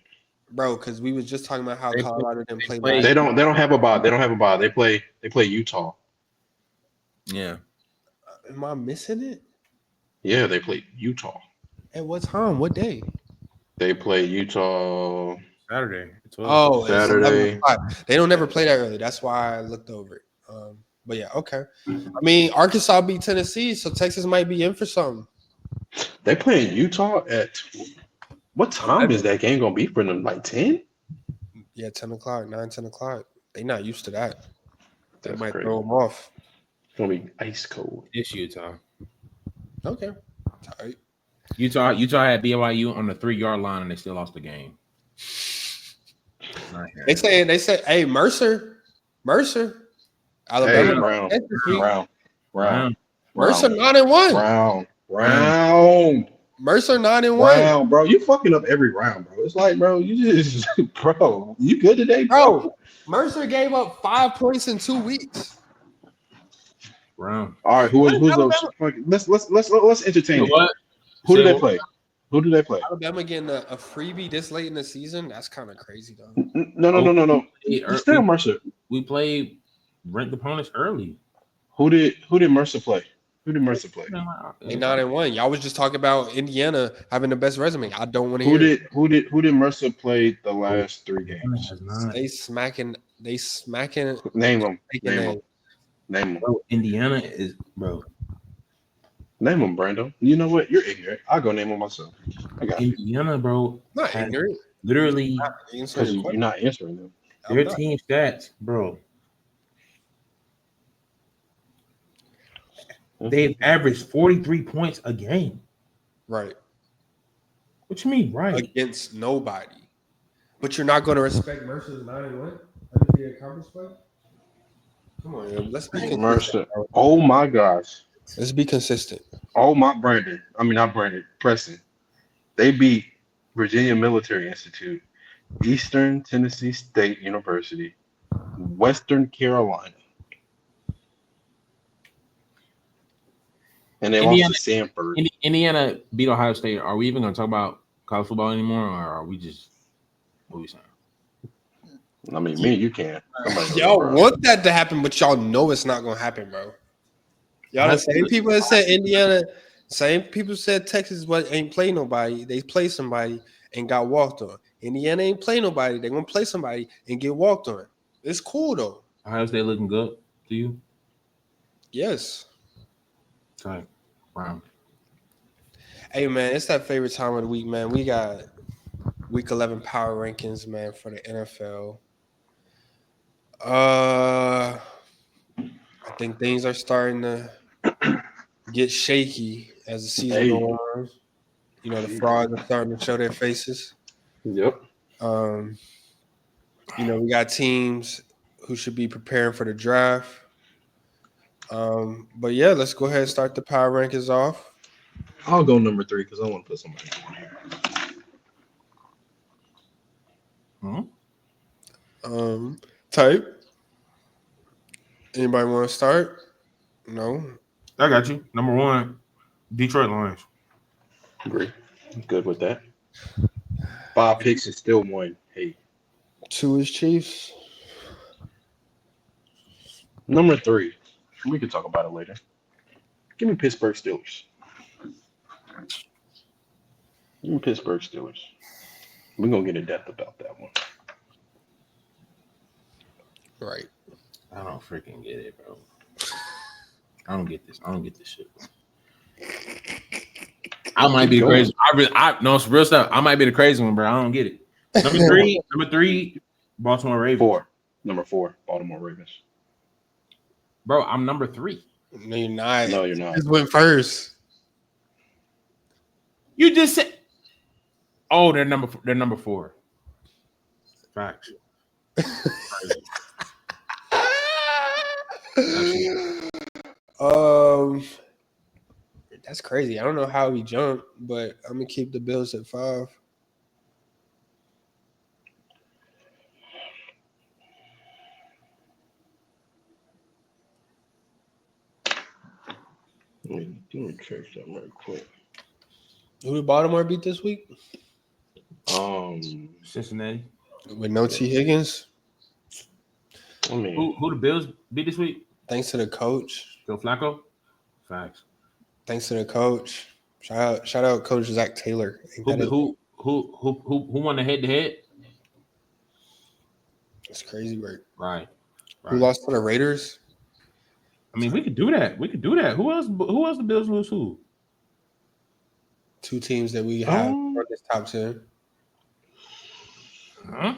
Bro, because we was just talking about how Colorado didn't play. They don't have a bye. They don't have a bye. They play Utah. Yeah. Am I missing it? Yeah, they play Utah. At what time? What day? They play Utah Saturday. Oh, Saturday. They don't never play that early. That's why I looked over it. But yeah, okay. I mean, Arkansas beat Tennessee, so Texas might be in for something. They playing Utah at what time is that game gonna be for them? Like 10? Yeah, 10 o'clock, 9, 10 o'clock. They not used to that. They might crazy. throw them off. It's gonna be ice cold. It's Utah. Okay. All right. Utah had BYU on the 3-yard line and they still lost the game. They say, hey, Mercer, Alabama, Brown. Mercer 9-1. Round. Mercer 9-1. Round, bro. You fucking up every round, bro. It's like, bro, you just, bro, you good today, bro? Mercer gave up 5 points in 2 weeks. Round. All right, who's those? Let's entertain it. Who do they play? Who do they play? Alabama getting a freebie this late in the season. That's kind of crazy, though. No. Still Mercer. We played ranked opponents early. Who did Mercer play? Who did Mercer play? They 9-1. Y'all was just talking about Indiana having the best resume. I don't want to hear. Who did Mercer play the last 3 games? They smacking. Name them. Bro, Indiana is bro. Name them, Brando. You know what? You're ignorant. I'll go name them myself. I got Indiana, bro. Not ignorant. Literally, because you're not answering them. Their team stats, bro. They've averaged 43 points a game. Right. What you mean, right? Against nobody. But you're not going to respect Mercer's 9-1? Undefeated conference play? Come on, yo. Let's be consistent. Mercer. Oh my gosh. Let's be consistent. Oh my Preston. They beat Virginia Military Institute, Eastern Tennessee State University, Western Carolina. And they lost to Sanford. Indiana beat Ohio State. Are we even going to talk about college football anymore, or are we just what are we saying? I mean, me and you can't. Y'all want that to happen, but y'all know it's not going to happen, bro. Y'all the same people that said Indiana, same people said Texas ain't play nobody. They play somebody and got walked on. Indiana ain't play nobody. They going to play somebody and get walked on. It's cool, though. Ohio State looking good to you? Yes. Okay. Wow. Hey, man, it's that favorite time of the week, man. We got Week 11 Power Rankings, man, for the NFL. I think things are starting to get shaky as the season goes on. You know, the frauds are starting to show their faces. Yep. You know, we got teams who should be preparing for the draft. But yeah, let's go ahead and start the power rankings off. I'll go number 3 because I want to put somebody on here. Type. Anybody want to start? No. I got you. Number 1, Detroit Lions. Agree. Good with that. 5 picks is still 1. Hey. 2 is Chiefs. Number 3. We can talk about it later. Give me Pittsburgh Steelers. We're going to get in depth about that one. Right. I don't freaking get it, bro. I don't get this. I don't get this shit. I might be the crazy. No, it's real stuff. I might be the crazy one, bro. I don't get it. Number three, Baltimore Ravens. Number 4, Baltimore Ravens. Bro, I'm number 3. No, you're not. No, you're not. Just went first. You just said. Oh, they're number 4. Facts. That's crazy. I don't know how we jumped, but I'm gonna keep the Bills at 5. Let me check that real quick. Who did Baltimore beat this week? Cincinnati. With no T. Higgins. I mean, Who the Bills beat this week? Thanks to the coach. Joe Flacco. Facts. Thanks to the coach. Shout out Coach Zach Taylor. Who won the head-to-head? It's crazy, Right. Who lost to the Raiders? I mean, we could do that. Who else the Bills lose to? 2 teams that we have for this top 10. Huh?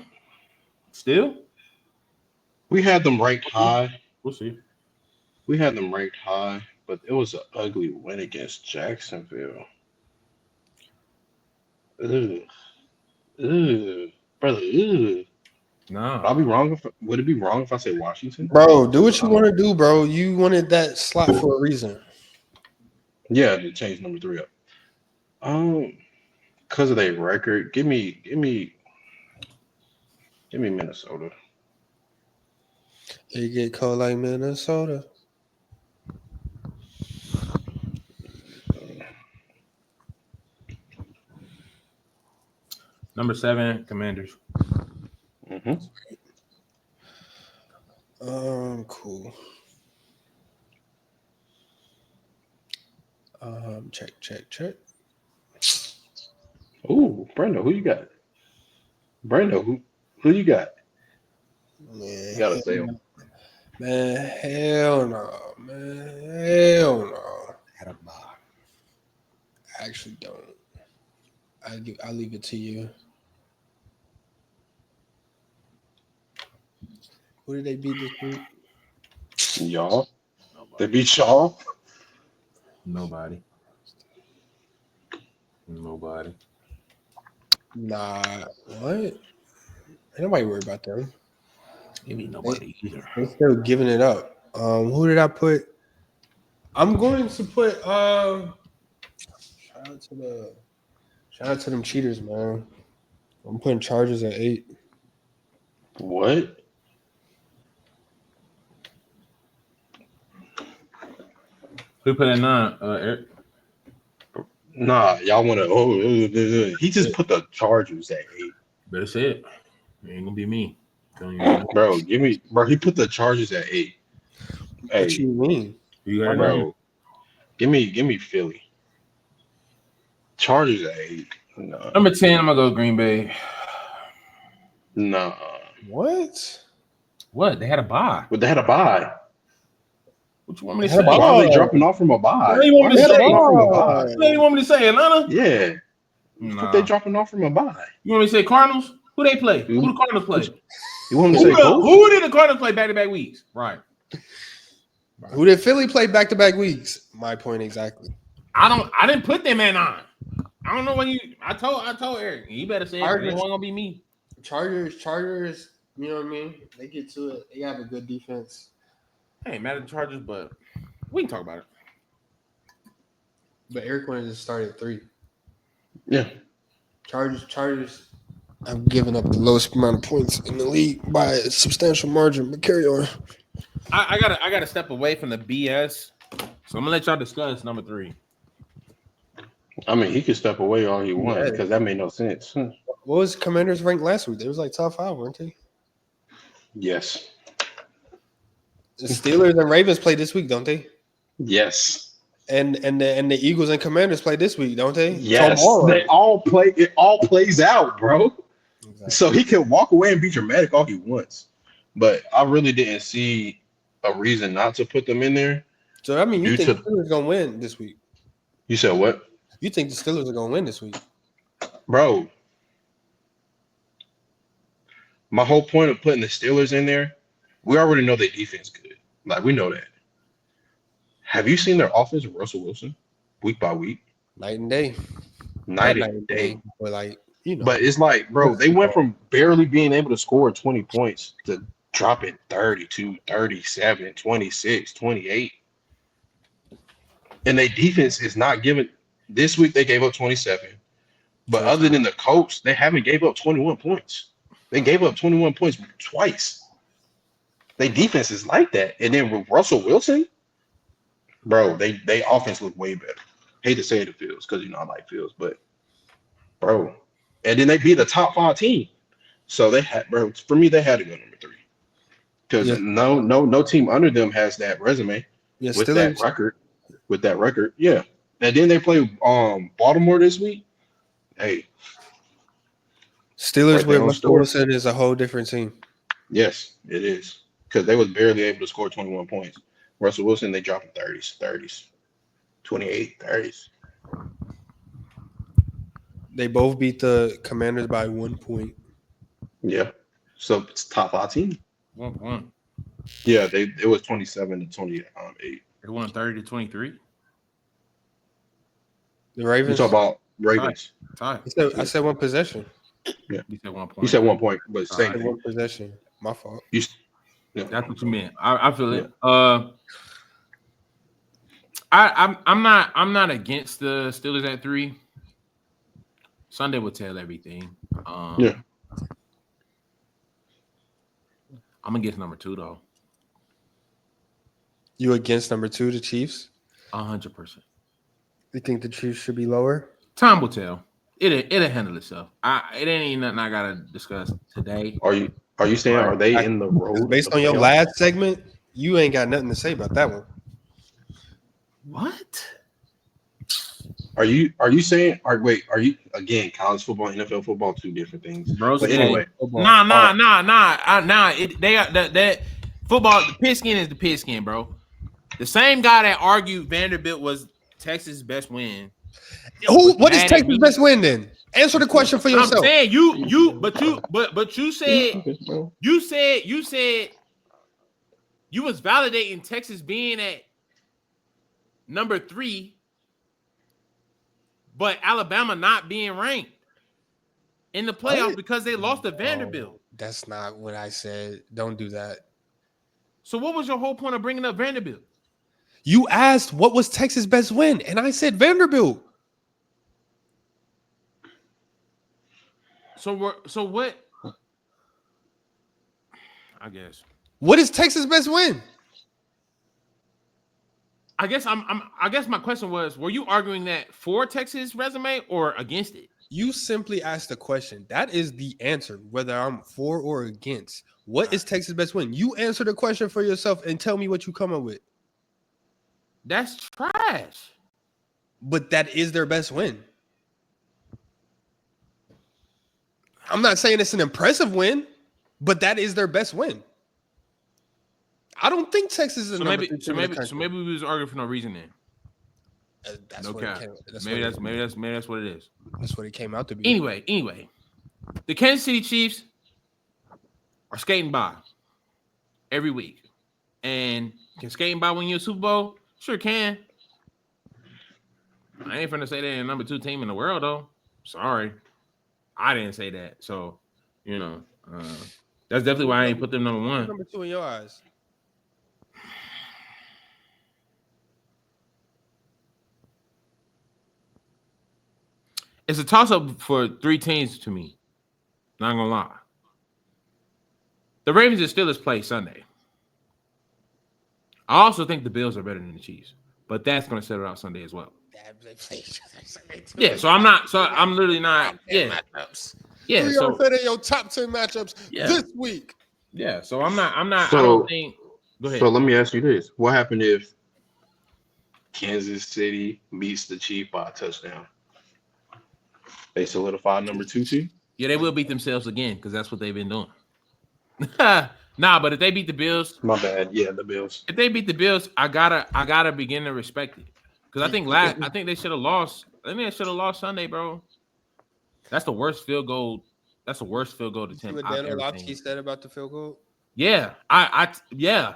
Still? we had them ranked high. We'll see. We had them ranked high, but it was an ugly win against Jacksonville. Ugh. Brother, ugh. No. I'll be wrong would it be wrong if I say Washington? Bro, do what you want to do, bro. You wanted that slot for a reason. Yeah, to change number 3 up. Because of their record, give me Minnesota. You get cold like Minnesota. Number 7, Commanders. Mm-hmm. Cool. Check. Ooh, Brendo, who you got? Brendo, who you got? Man, You gotta say him. Man, hell no. Hell no. Had a bye. I actually don't. I'll leave it to you. Who did they beat this week? Y'all. They beat y'all? Nobody. Nah. What? Ain't nobody worried about them. Maybe nobody either. They're still giving it up. Who did I put? I'm going to put shout out to them cheaters, man. I'm putting Chargers at 8. What? Who put at 9, Eric? Nah, y'all want to. He just put the Chargers at 8. Better say it. It ain't gonna be me. Bro, he put the Chargers at 8. Hey, What you mean? You got bro, give me Philly. Chargers at 8. No. Number 10, I'm gonna go Green Bay. Nah. What? What? They had a bye. But they had a bye. What you want me to They had say? a Why are they dropping off from a bye? What do you want me to Why are they say? dropping off from a bye? What do you want me to say, Atlanta? Yeah. Nah. They dropping off from a bye. You want me to say Cardinals? Who they play? Who the Cardinals play? You want me to say Who did the Cardinals play back-to-back weeks? Right. Who did Philly play back-to-back weeks? My point exactly. I didn't put them at 9. I don't know when you. I told Eric. You better say it. It wasn't gonna be me. Chargers. You know what I mean? They get to it. They have a good defense. I ain't mad at the Chargers, but we can talk about it. But Eric wanted to start at 3. Yeah. Chargers. I've given up the lowest amount of points in the league by a substantial margin. But carry on. I gotta step away from the BS. So I'm gonna let y'all discuss number 3. I mean, he could step away all he wants because that made no sense. What was Commanders ranked last week? They was like top 5, weren't they? Yes. The Steelers and Ravens play this week, don't they? Yes. And the Eagles and Commanders play this week, don't they? Yes. Tomorrow. They all play. It all plays out, bro. Exactly. So he can walk away and be dramatic all he wants. But I really didn't see a reason not to put them in there. So I mean, you think to, the Steelers gonna win this week? You said what? You think the Steelers are gonna win this week, bro? My whole point of putting the Steelers in there, we already know their defense good. Like, we know that. Have you seen their offense with Russell Wilson week by week? night and day, Night and day. but like you know. But it's like, bro, they went from barely being able to score 20 points to dropping 32, 37, 26, 28. And their defense is not giving. This week they gave up 27. But other than the Colts, they haven't gave up 21 points. They gave up 21 points twice. Their defense is like that. And then with Russell Wilson, bro, they offense look way better. Hate to say it to Fields because, you know, I like Fields, but, bro. And then they beat the top 5 team. So they had, bro, for me, they had to go number 3. Because no team under them has that resume with that record. With that record, yeah. And then they play Baltimore this week. Hey. Steelers with Russell Wilson is a whole different team. Yes, it is. Because they was barely able to score 21 points. Russell Wilson, they dropped 30s, 28, 30s. They both beat the Commanders by 1 point. Yeah. So it's top 5 team. 1 point. Yeah, it was 27 to 28. They won 30 to 23. The Ravens. You talk about Ravens. Tie. I said 1 possession. Yeah. You said 1 point. You said 1 point, but same thing. 1 possession. My fault. Yeah. That's what you meant. I feel it. I'm not against the Steelers at 3. Sunday will tell everything. Yeah. I'm gonna get number 2 though. You against number 2, the Chiefs? 100%. You think the Chiefs should be lower? Time will tell. It'll handle itself. It ain't nothing I gotta discuss today. Are you saying are they in the road? Based on your last segment, you ain't got nothing to say about that one. What? Are you saying? Are you again? College football, NFL football, 2 different things. Bro, anyway, nah. They got that football. The pigskin is the pigskin, bro. The same guy that argued Vanderbilt was Texas' best win. What is Texas' best win then? Answer the question for yourself. I'm saying you said you was validating Texas being at number 3, but Alabama not being ranked in the playoffs because they lost to Vanderbilt. That's not what I said. Don't do that. So what was your whole point of bringing up Vanderbilt? You asked what was Texas' best win, and I said Vanderbilt. So what? I guess. What is Texas' best win? I guess I guess my question was: were you arguing that for Texas' resume or against it? You simply asked the question. That is the answer, whether I'm for or against. What is Texas' best win? You answer the question for yourself and tell me what you come up with. That's trash. But that is their best win. I'm not saying it's an impressive win, but that is their best win. I don't think Texas is maybe we was arguing for no reason then. That's no what cap. Maybe that's what it is. That's what it came out to be. Anyway, the Kansas City Chiefs are skating by every week, and can skating by win you a Super Bowl? Sure can. I ain't finna say they're the number 2 team in the world though. Sorry, I didn't say that. So that's definitely why I ain't put them number 1. Number 2 in your eyes. It's a toss-up for 3 teams to me. Not gonna lie. The Ravens and Steelers play Sunday. I also think the Bills are better than the Chiefs, but that's gonna settle out Sunday as well. Yeah, so I'm literally not. Yeah, yeah. So in your top 10 matchups this week. Yeah, so I'm not. So, I don't think. Go ahead. So let me ask you this: what happened if Kansas City beats the Chiefs by a touchdown? They solidify number 2 seed? Yeah, they will beat themselves again because that's what they've been doing. Nah, but if they beat the Bills, My bad. Yeah, the Bills. if they beat the Bills, I gotta begin to respect it. Because I think they should have lost. I think they should have lost Sunday, bro. That's the worst field goal. That's the worst field goal See attempt what I've Dan ever Orlovsky seen. said about the field goal? Yeah, yeah.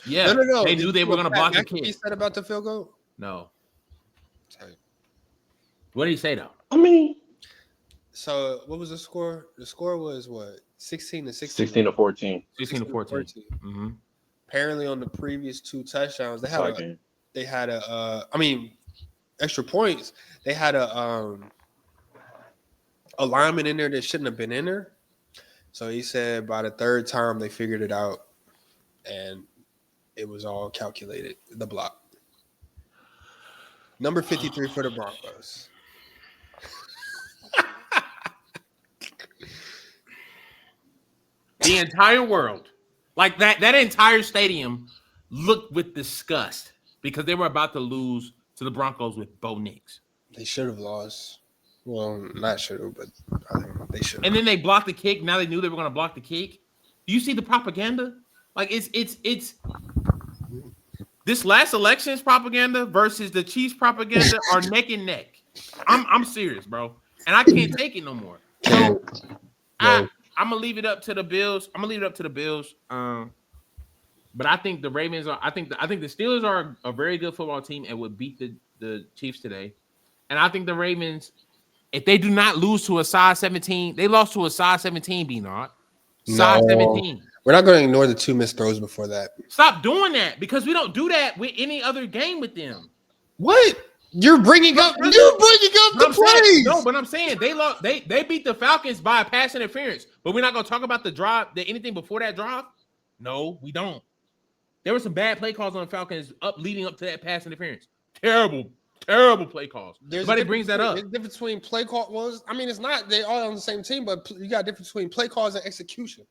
No. They Did knew you they see were what gonna Pat block the McAfee kick. said about the field goal? No. Sorry. What did he say though? I mean, So what was the score? The score was what? 16 to 16. 16 to 14. 16 to 14. Mm-hmm. Apparently on the previous 2 touchdowns, they Tie game. had extra points. They had a lineman in there that shouldn't have been in there. So he said by the 3rd time they figured it out and it was all calculated, the block. Number 53 for the Broncos. The entire world, like that entire stadium looked with disgust because they were about to lose to the Broncos with Bo Nix. They should have lost. Well, not should have, but they should have. And then they blocked the kick. Now they knew they were going to block the kick. Do you see the propaganda? Like it's this last election's propaganda versus the Chiefs' propaganda are neck and neck. I'm serious, bro, and I can't take it no more. So I'm gonna leave it up to the Bills. But I think the Ravens are. I think the Steelers are a very good football team and would beat the Chiefs today. And I think the Ravens, if they do not lose to a size 17, they lost to a size 17. Size 17. We're not going to ignore the 2 missed throws before that. Stop doing that because we don't do that with any other game with them. What? You're bringing up the plays. No, but I'm saying they lost. They beat the Falcons by a pass interference. But we're not going to talk about the drive. Anything before that drive? No, we don't. There were some bad play calls on the Falcons leading up to that pass interference. Terrible play calls. Everybody brings that up. There's a difference between play call was. I mean, it's not they all on the same team, but you got a difference between play calls and execution.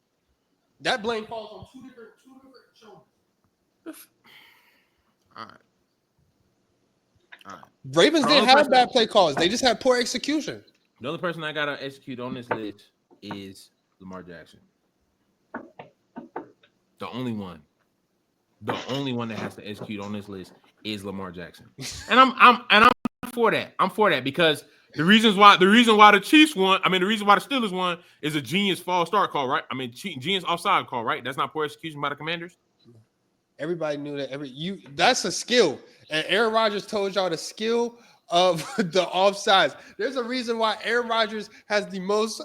That blame falls on two different shoulders. All right. Ravens didn't have bad play calls. They just had poor execution. The only person I gotta execute on this list is Lamar Jackson. The only one that has to execute on this list is Lamar Jackson. And I'm for that. I'm for that because the reason why the Chiefs won, the reason why the Steelers won is a genius false start call, right? Genius offside call, right? That's not poor execution by the Commanders. Everybody knew that. That's a skill. And Aaron Rodgers told y'all the skill of the offsides. There's a reason why Aaron Rodgers has the most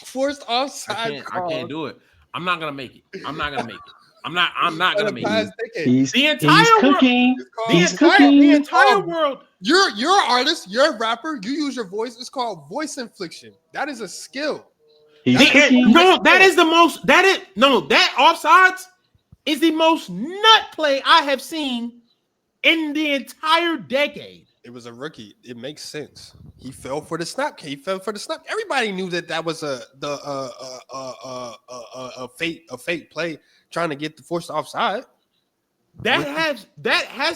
forced offside. I can't do it. I'm not gonna make it. I'm not gonna make it. The entire world. You're an artist. You're a rapper. You use your voice. It's called voice infliction. That is a skill. That offsides is the most nut play I have seen in the entire decade. It was a rookie. It makes sense. He fell for the snap. Everybody knew that was a fake play trying to get the forced offside. That has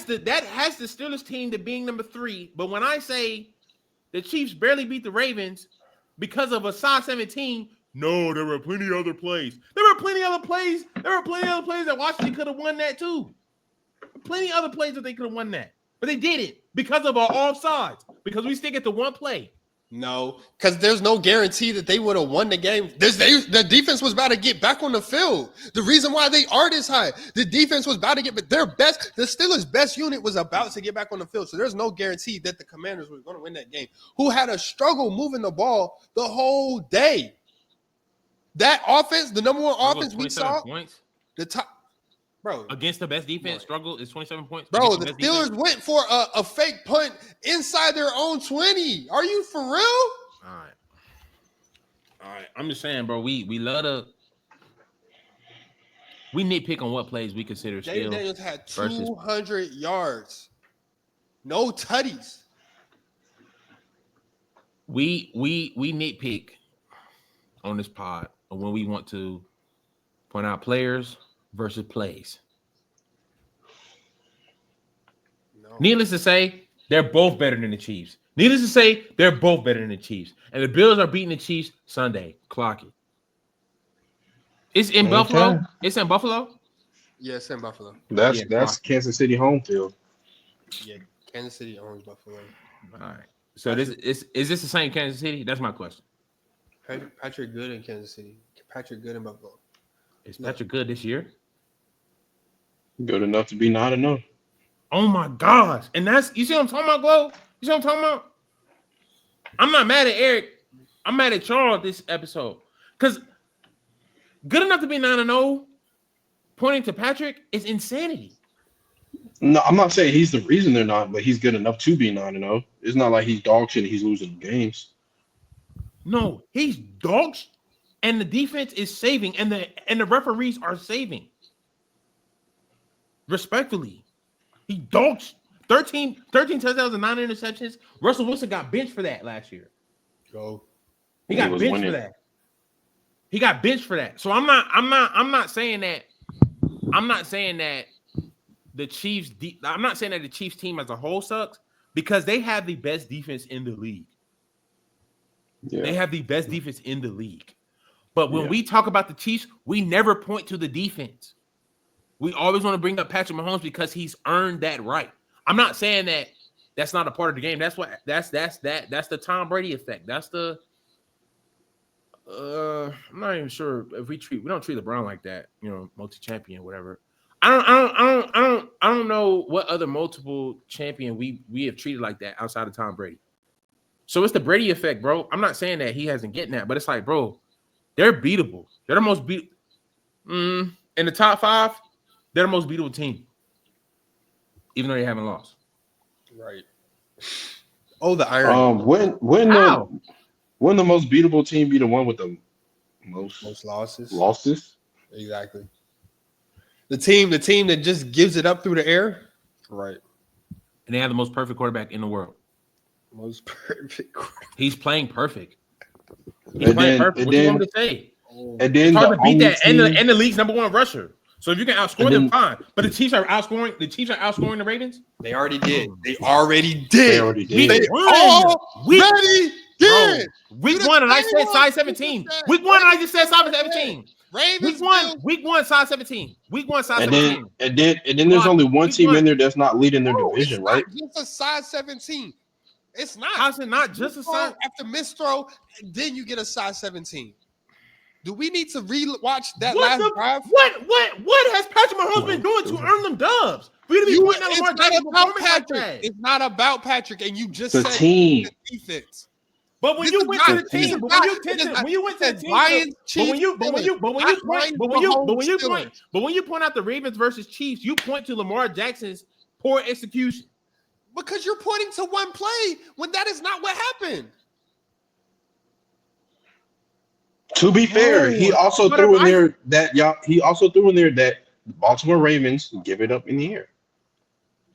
the Steelers team to being number 3. But when I say the Chiefs barely beat the Ravens because of a size 17, no, there were plenty of other plays. There were plenty of other plays that Washington could have won that too. Plenty of other plays that they could have won that. But they didn't because of our offsides. Because we stick at the one play. No, because there's no guarantee that they would have won the game. The defense was about to get back on the field. The reason why they are this high, the defense was about to get their best. The Steelers' best unit was about to get back on the field. So there's no guarantee that the Commanders were going to win that game. Who had a struggle moving the ball the whole day? That offense, the number one offense we saw, points? the top. Bro, against the best defense, struggle is 27 points. Bro, the Steelers went for a fake punt inside their own 20. Are you for real? All right. I'm just saying, bro. We love to nitpick on what plays we consider skill. Daniels had 200 yards, no tutties. We nitpick on this pod when we want to point out players versus plays. No. Needless to say, they're both better than the Chiefs. And the Bills are beating the Chiefs Sunday. Clock it. It's in Buffalo. It's in Buffalo. Yeah, it's in Buffalo. That's Kansas City home field. Yeah, Kansas City owns Buffalo. All right. So is this the same Kansas City? That's my question. Patrick Good in Kansas City. Patrick Good in Buffalo. Is Patrick Good this year? Good enough to be not enough. Oh my gosh. And that's, you see what I'm talking about, Glow? You see what I'm talking about? I'm not mad at Eric. I'm mad at Charles this episode. Because good enough to be 9-0, pointing to Patrick, is insanity. No, I'm not saying he's the reason they're not, but he's good enough to be 9-0. It's not like he's dog shit and he's losing games. No, he's dog shit, and the defense is saving, and the referees are saving. Respectfully. He dog shit. 13 touchdowns and 9 interceptions. Russell Wilson got benched for that last year. He got benched for that. He got benched for that. So I'm not saying that. I'm not saying that the Chiefs. I'm not saying that the Chiefs team as a whole sucks, because they have the best defense in the league. Yeah. They have the best defense in the league. But when we talk about the Chiefs, we never point to the defense. We always want to bring up Patrick Mahomes because he's earned that right. I'm not saying that that's not a part of the game. That's the Tom Brady effect. That's the I'm not even sure if we don't treat LeBron like that, multi-champion, whatever. I don't know what other multiple champion we have treated like that outside of Tom Brady. So it's the Brady effect, bro. I'm not saying that he hasn't getting that, but it's like, bro, they're beatable. They're the most in the top 5. They're the most beatable team, even though they haven't lost. Right. Oh, the irony. When the most beatable team be the one with the most losses? Losses. Exactly. The team that just gives it up through the air. Right. And they have the most perfect quarterback in the world. Most perfect quarterback. He's playing perfect. He's playing perfect. What do you want me to say? And then it's hard to beat that. And the league's #1 rusher. So if you can outscore them, fine. But the Chiefs are outscoring the Ravens. They already did. They already did. Week 1, and I said size 17. Week 1, and I just said size 17. Ravens. Week one, size 17. Week 1, size 17. And then there's only one team in there that's not leading their division, right? It's a size 17. It's not. How's it not just a size? After misthrow, then you get a size 17. Do we need to re-watch that last drive? What has Patrick Mahomes been doing to earn them dubs? It's not about Patrick, and you just said team. The defense. But when you went to the team, when you point out the Ravens versus Chiefs, you point to Lamar Jackson's poor execution. Because you're pointing to one play when that is not what happened. To be fair, he also threw in there that the Baltimore Ravens give it up in the air.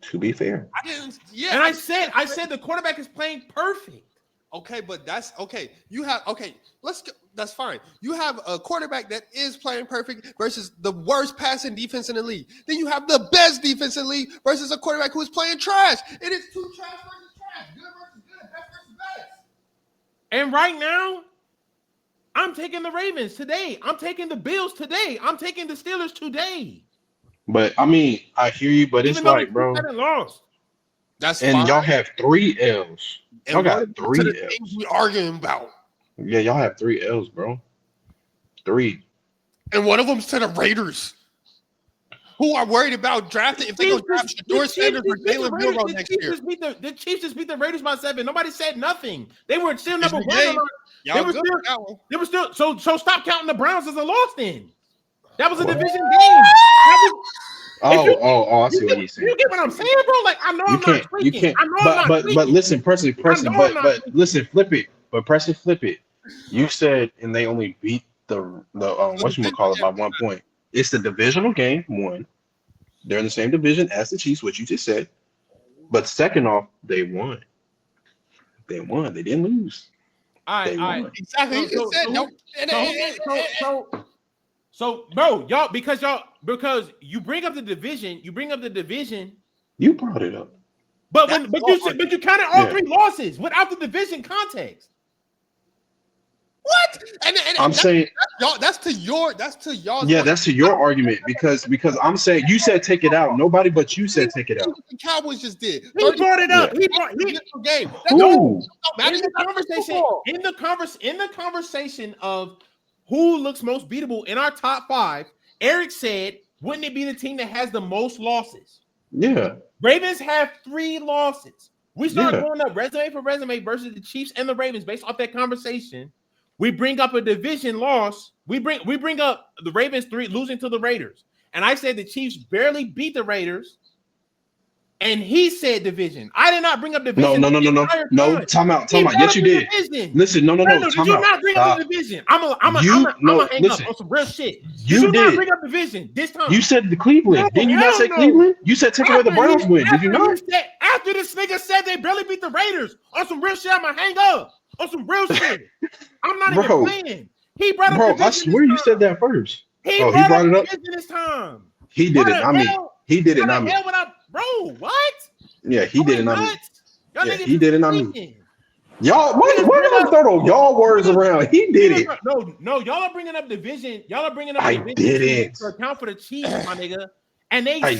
To be fair. I said the quarterback is playing perfect. Okay, but that's okay. That's fine. You have a quarterback that is playing perfect versus the worst passing defense in the league. Then you have the best defense in the league versus a quarterback who is playing trash. It is 2 trash versus trash, good versus good, best versus best. And right now, I'm taking the Ravens today. I'm taking the Bills today. I'm taking the Steelers today. But I mean, I hear you, but it's like, bro, lost. That's and fine. Y'all have 3 L's. Y'all got 3 L's. We arguing about. Yeah, y'all have 3 L's, bro. 3. And one of them's to the Raiders, who are worried about drafting if they go draft Shador Sanders or Jalen Milroe next year. The Chiefs just beat the Raiders by 7. Nobody said nothing. They were still number 1. They were still so stop counting the Browns as a loss then. That was a division game. I see what you're saying. You get what I'm saying, bro? Like, I know I'm not tweaking. You can't. But listen, Preston. But listen, flip it. But Preston, flip it. You said, and they only beat the whatchamacallit by 1 point. It's the divisional game. 1. They're in the same division as the Chiefs, what you just said. But second off, they won. They won. They didn't lose. All right. Exactly. So, bro, because you bring up the division, You brought it up. But you counted all 3 losses without the division context. What? I'm saying y'all. That's to y'all's. yeah, that's to your argument because I'm saying you said take it out. Nobody but you said take it out. The Cowboys just did. He brought it up. He game. Who? In the conversation of who looks most beatable in our top 5, Eric said, wouldn't it be the team that has the most losses? Yeah. Ravens have 3 losses. We start going up resume for resume versus the Chiefs and the Ravens based off that conversation. We bring up a division loss. We bring up the Ravens losing to the Raiders. And I said the Chiefs barely beat the Raiders. And he said division. I did not bring up division. No. Time out. Yes, you did. Division. Listen, no. Did Time you out. not bring up the division? I'm gonna hang up on some real shit. You did not bring up division this time. You said the Cleveland. Didn't you not say Cleveland? You said take away the Browns win. Did you not? After this nigga said they barely beat the Raiders on some real shit, I'm gonna hang up on some real shit. I'm not even playing. He brought up I swear you said that first. He brought it up this time. He did it. He did it. Bro, what? Yeah, he did it. Yeah, he did it. Y'all, why don't throw y'all words around? He did it. No, y'all are bringing up division. Y'all are bringing up division didn't. To account for the Chiefs, my nigga. And I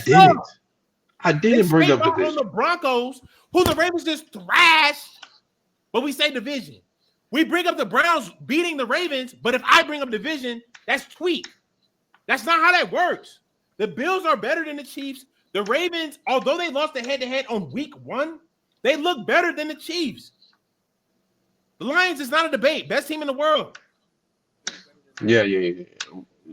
didn't bring up division. On the Broncos, who the Ravens just thrashed, but we say division. We bring up the Browns beating the Ravens, but if I bring up division, that's tweak. That's not how that works. The Bills are better than the Chiefs. The Ravens, although they lost the head-to-head on week 1, they look better than the Chiefs. The Lions is not a debate. Best team in the world. Yeah. They're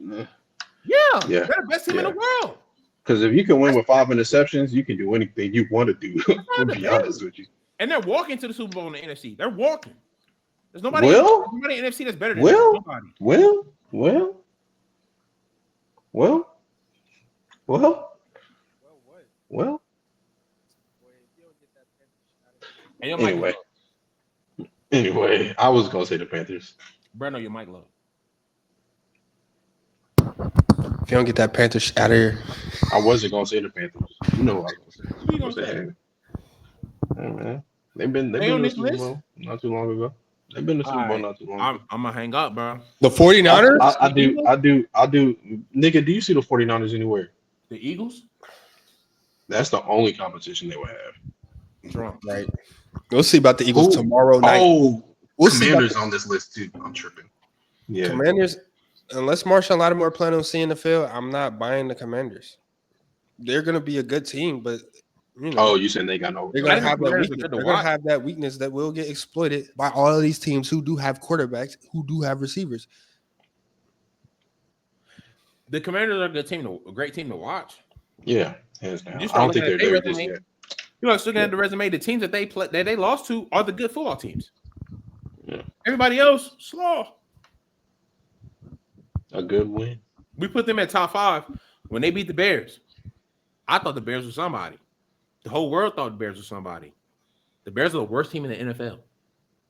the best team in the world. Because if you can win with 5 interceptions, you can do anything you want to do. To be honest with you. And they're walking to the Super Bowl in the NFC. They're walking. There's nobody in the NFC that's better than them. Nobody. Well. Anyway, I was gonna say the Panthers. Breno, your mic low. If you don't get that Panthers out of here, I wasn't gonna say the Panthers. You know what I was gonna say. Hey, man. They've been in the Super Bowl not too long ago. They've been in the Super Bowl not too long ago. I'm gonna hang up, bro. The 49ers? I do. Nigga, do you see the 49ers anywhere? The Eagles? That's the only competition they will have. Trump. Right. We'll see about the Eagles tomorrow night. We'll Commanders on this list too. I'm tripping. Yeah. Commanders, unless Marshawn Lattimore plan on seeing the field, I'm not buying the Commanders. They're gonna be a good team, but you know. You saying they got no? They're gonna have that weakness. They're gonna have that weakness that will get exploited by all of these teams who do have quarterbacks, who do have receivers. The Commanders are a great team to watch. Yeah, hands down. I don't think they're there just yet. You know, looking at the resume, the teams that they lost to are the good football teams. Yeah. Everybody else, slow. A good win. We put them at top 5 when they beat the Bears. I thought the Bears were somebody. The whole world thought the Bears were somebody. The Bears are the worst team in the NFL.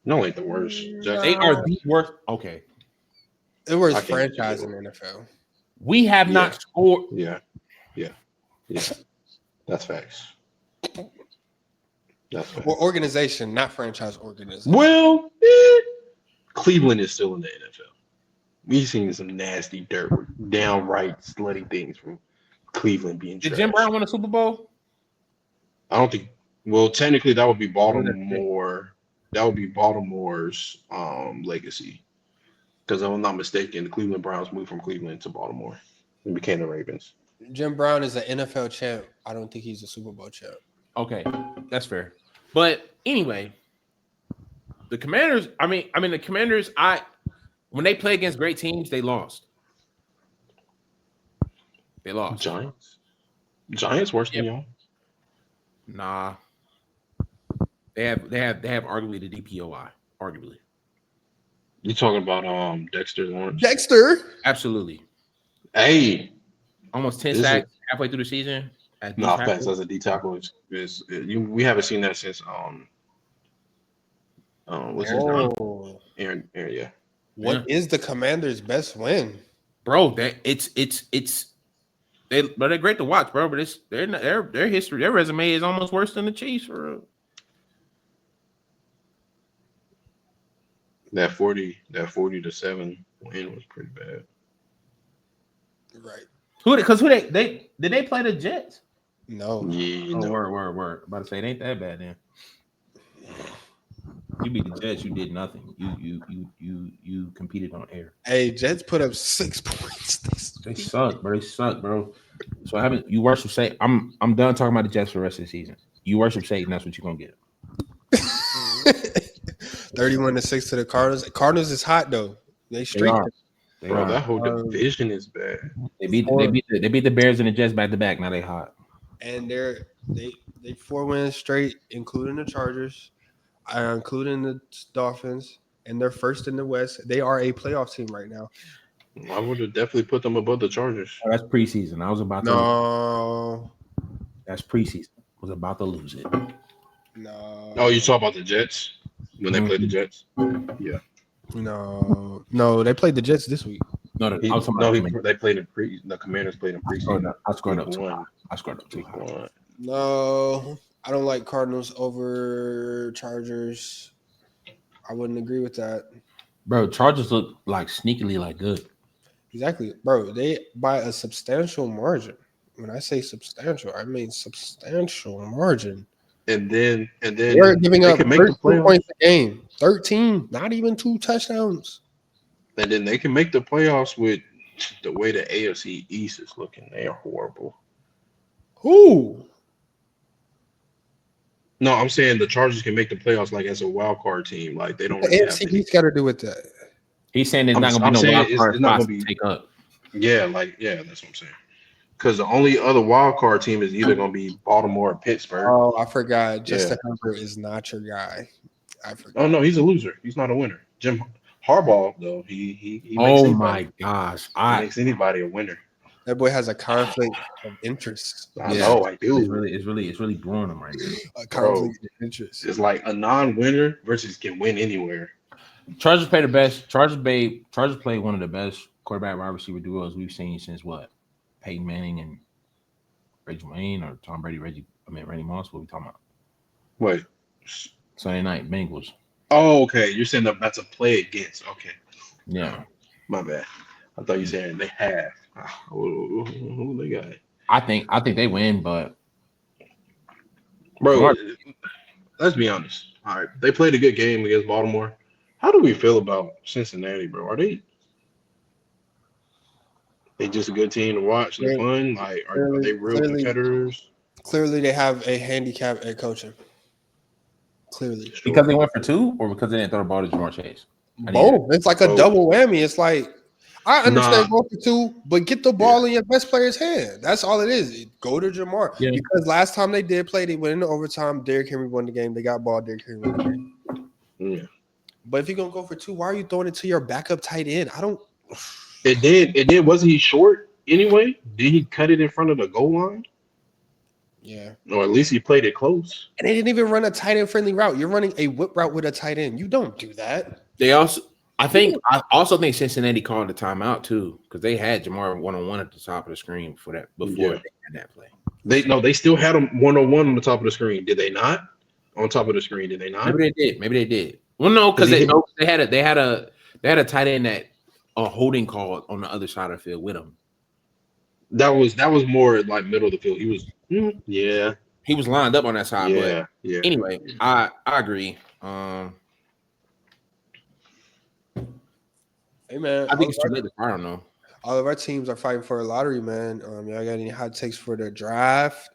No, ain't the worst. They are the worst. Okay. The worst franchise in the NFL. We have not scored. Yeah. That's facts. Or organization, not franchise organization. Well, Cleveland is still in the NFL. We've seen some nasty dirt, downright slutty things from Cleveland being trash. Did Jim Brown win a Super Bowl? I don't think. Well, technically, that would be Baltimore. That would be Baltimore's legacy. Because if I'm not mistaken, the Cleveland Browns moved from Cleveland to Baltimore and became the Ravens. Jim Brown is an NFL champ. I don't think he's a Super Bowl champ. Okay, that's fair. But anyway, the Commanders. I mean, the Commanders. When they play against great teams, they lost. They lost. Giants worse than y'all. Nah. They have arguably the DPOI. Arguably. You talking about Dexter Lawrence? Dexter? Absolutely. Hey. Almost 10 sacks halfway through the season. No offense, as a D tackle we haven't seen that since what's his name? Aaron, yeah. What is the Commanders' best win? Bro, they're great to watch, bro, but their history, their resume is almost worse than the Chiefs for real. That 40-7 win was pretty bad. Right. Who they did they play the Jets? No. Yeah, Oh, no. word. About to say it ain't that bad then. You beat the Jets, you did nothing. You competed on air. Hey, Jets put up 6 points. They suck, bro. So I haven't you worship Satan. I'm done talking about the Jets for the rest of the season. You worship Satan, that's what you're gonna get. 31-6 to the Cardinals. Cardinals is hot though. They streak. Bro, that whole division is bad. They beat the Bears and the Jets back to back. Now they hot. And they 4 wins straight, including the Chargers, including the Dolphins, and they're first in the West. They are a playoff team right now. I would have definitely put them above the Chargers. Oh, that's preseason. I was about to. No. That's preseason. I was about to lose it. No. Oh, you talk about the Jets when they played the Jets? Yeah. No, they played the Jets this week. They played in the Commanders played in preseason. I scored up too high. No, I don't like Cardinals over Chargers. I wouldn't agree with that. Bro, Chargers look like sneakily like good. Exactly, bro. They by a substantial margin. When I say substantial, I mean substantial margin. And then they're giving up 13 points a game. 13, not even 2 touchdowns. And then they can make the playoffs with the way the AFC East is looking. They are horrible. Who? No, I'm saying the Chargers can make the playoffs like as a wild card team. Like they don't. The AFC East got to do with that. He's saying there's not going to be no wild card spots to take up. Yeah, that's what I'm saying. Because the only other wild card team is either going to be Baltimore or Pittsburgh. Oh, I forgot. Justin Herbert is not your guy. I forgot. Oh no, he's a loser. He's not a winner. Jim Harbaugh, though, he makes oh my gosh, he makes anybody a winner. That boy has a conflict of interest. I know, I do. It's really brewing him right now. A conflict of interest. It's like a non-winner versus can win anywhere. Chargers play the best. Chargers play one of the best quarterback wide receiver duos we've seen since what? Peyton Manning and Reggie Wayne or Tom Brady, Randy Moss. What are we talking about? Wait. Sunday night Bengals. Oh, okay. You're saying that's a play against. Okay. Yeah. My bad. I thought you were saying they have. Who they got? I think they win, but bro, let's be honest. All right, they played a good game against Baltimore. How do we feel about Cincinnati, bro? Are they just a good team to watch? They're fun. Like, are they real competitors? Clearly, they have a handicap at coaching. Clearly, because they went for 2, or because they didn't throw the ball to Jamar Chase. Both. It's like a double whammy. It's like I understand going for 2, but get the ball in your best player's hand. That's all it is. Go to Jamar. Yeah. Because last time they did play, they went into overtime. Derrick Henry won the game. They got ball. Derrick Henry won the game. Yeah. But if you're gonna go for 2, why are you throwing it to your backup tight end? I don't. It did. Wasn't he short anyway? Did he cut it in front of the goal line? Yeah. Or at least he played it close. And they didn't even run a tight end friendly route. You're running a whip route with a tight end. You don't do that. I also think Cincinnati called the timeout too, because they had Jamar 1-on-1 at the top of the screen before they had that play. They still had him 1-on-1 on the top of the screen. Did they not? On top of the screen, did they not? Maybe they did. Well, no, because they had a tight end that a holding call on the other side of the field with him. That was more like middle of the field. He was he was lined up on that side. Yeah. Anyway, I agree. Hey man, I think it's too late. I don't know. All of our teams are fighting for a lottery, man. Y'all got any hot takes for the draft?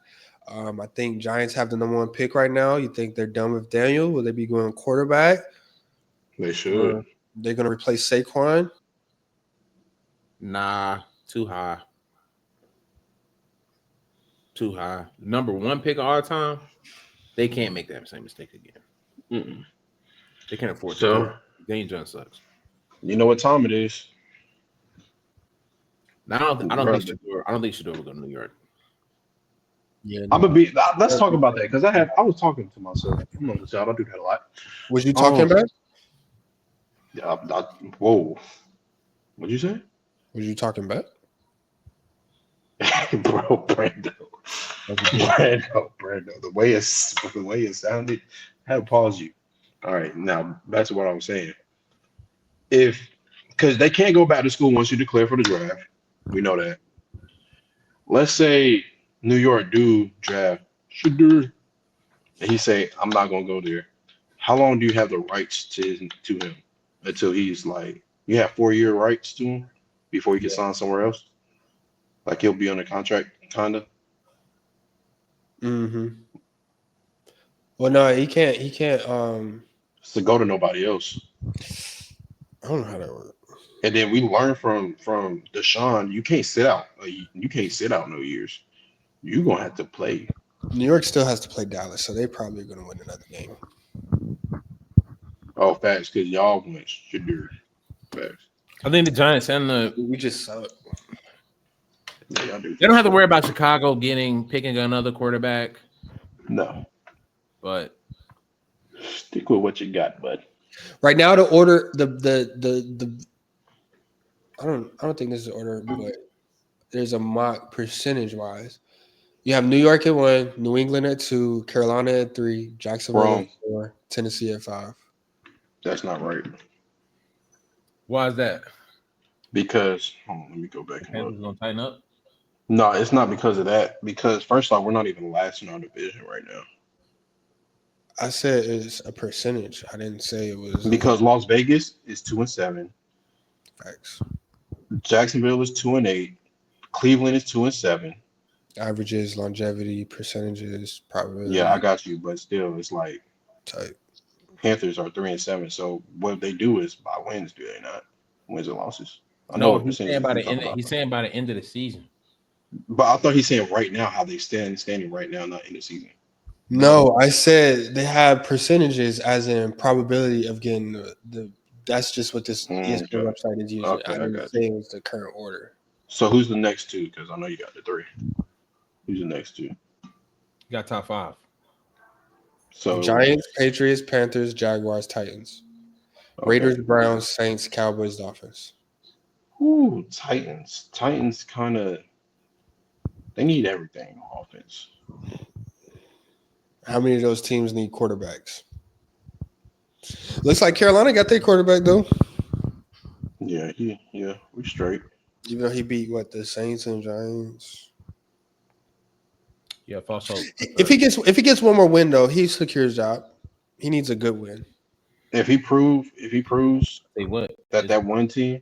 I think Giants have the number 1 pick right now. You think they're done with Daniel? Will they be going quarterback? They should. They're going to replace Saquon? Nah, too high. Too high. Number 1 pick of all time. They can't make that same mistake again. Mm-mm. They can't afford to. Daniel Jones sucks. You know what time it is? I don't think Shador will go to New York. Yeah, I'm gonna be. Let's talk about that because I was talking to myself. I'm on the job. I do that a lot. Was you talking about? Yeah. Whoa. What'd you say? Was you talking about? Bro, Brando. The way it sounded, I had to pause you. All right, now back to what I was saying. because they can't go back to school once you declare for the draft. We know that. Let's say New York do draft Shedeur, and he say, I'm not gonna go there. How long do you have the rights to him until he's like you have 4-year rights to him before you can sign somewhere else? Like he'll be on a contract, kinda. Mm-hmm. Well, no, he can't. To go to nobody else. I don't know how that works. And then we learned from Deshaun, you can't sit out. You can't sit out no years. You're gonna have to play. New York still has to play Dallas, so they probably are going to win another game. Oh, facts, because y'all went Shedeur. Facts. I think the Giants and We just suck. Yeah, y'all do. they don't have to worry about Chicago picking another quarterback, No. but Stick with what you got, bud. Right now, the order the I don't think this is the order, but there's a mock percentage wise. You have New York at 1, New England at 2, Carolina at 3, Jacksonville at 4, Tennessee at 5. That's not right. why is that? Because let me go back and Panthers look. gonna tighten up. No, it's not because of that. Because first off, we're not even last in our division right now. I said it's a percentage. I didn't say it was Because Las Vegas is 2-7, facts. Jacksonville is 2-8, Cleveland is 2-7. Averages, longevity, percentages, probability. Yeah, I got you, but still, it's like type. Panthers are 3-7. So what they do is by wins, do they not? Wins and losses. I No, what he's percentage saying by you're the talking end. about. He's saying by the end of the season. But I thought he's saying right now how they standing right now, not in the season. No, I said they have percentages as in probability of getting the that's just what this ESPN website is using. Okay, I didn't say it was the current order. So who's the next two? Because I know you got the 3. Who's the next two? You got top 5. So Giants, Patriots, Panthers, Jaguars, Titans. okay. Raiders, Browns, Saints, Cowboys, Dolphins. Ooh, Titans. Titans kind of they need everything on offense. How many of those teams need quarterbacks? Looks like Carolina got their quarterback though. Yeah, we straight. Even though he beat the Saints and Giants. Yeah, false hope. If he gets one more win though, he secures job. He needs a good win. If he proves Say what? that one team,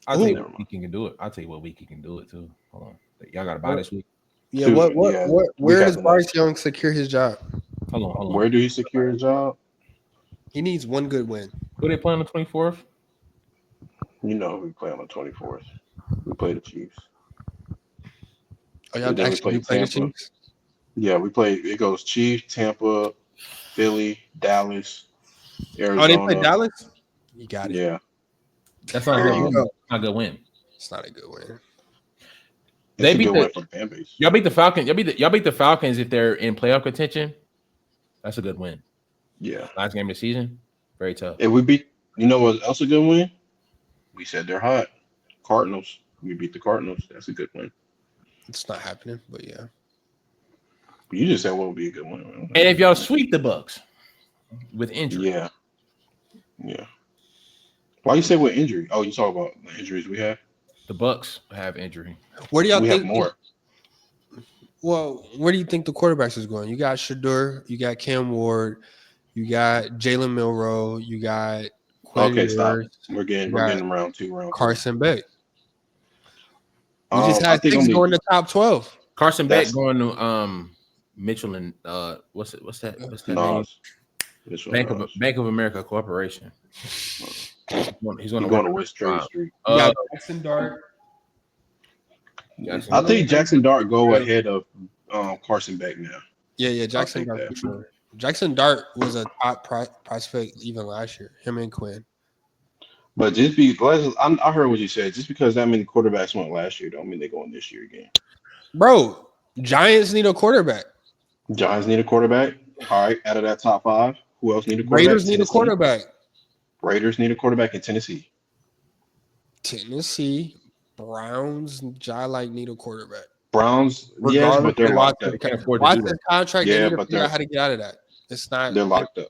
I'll tell you what week he can do it. I'll tell you what week he can do it too. Hold on, y'all got to buy this week. Yeah, where does Bryce Young secure his job? Hold on. Where do he secure his job? He needs one good win. Who they playing on the 24th? You know, we play on the 24th. We play the Chiefs. Oh, y'all actually play the Chiefs? Yeah, we play. It goes Chiefs, Tampa, Philly, Dallas, Arizona. Oh, they play Dallas? You got it. Yeah. That's not a good win. Not a good win. It's not a good win. They beat the fan base. Y'all beat the Falcons. Y'all beat the Falcons if they're in playoff contention. That's a good win. Yeah. Last game of the season, very tough. If we beat, you know what else a good win? We said they're hot. Cardinals. We beat the Cardinals. That's a good win. It's not happening, but yeah. You just said what would be a good win. And if y'all sweep the Bucks with injury. Yeah. Why you say with injury? Oh, you talk about the injuries we have? The Bucks have injury. Where do y'all think have more? Well, where do you think the quarterbacks is going? You got Shedeur, you got Cam Ward, you got Jalen Milroe, you got Okay, stop. We're getting round 2, round Carson Beck. We just had 6 going to top 12. Carson Beck going to Mitchell and what's that name? Bank of America Corporation. He's going to West Trade Street. Jackson Dart. I think Jackson Dart go ahead of Carson Beck now. Yeah, Jackson Dart for sure. Jackson Dart was a top prospect even last year. Him and Quinn. But I heard what you said. Just because that many quarterbacks went last year, don't mean they're going this year again. Bro, Giants need a quarterback. Giants need a quarterback. All right, out of that top 5, who else need a quarterback? Raiders need a quarterback. Raiders need a quarterback in Tennessee. Browns, need a quarterback. Browns, yes, but they're locked up. Watch this contract. They need to figure out how to get out of that. It's not. They're locked up.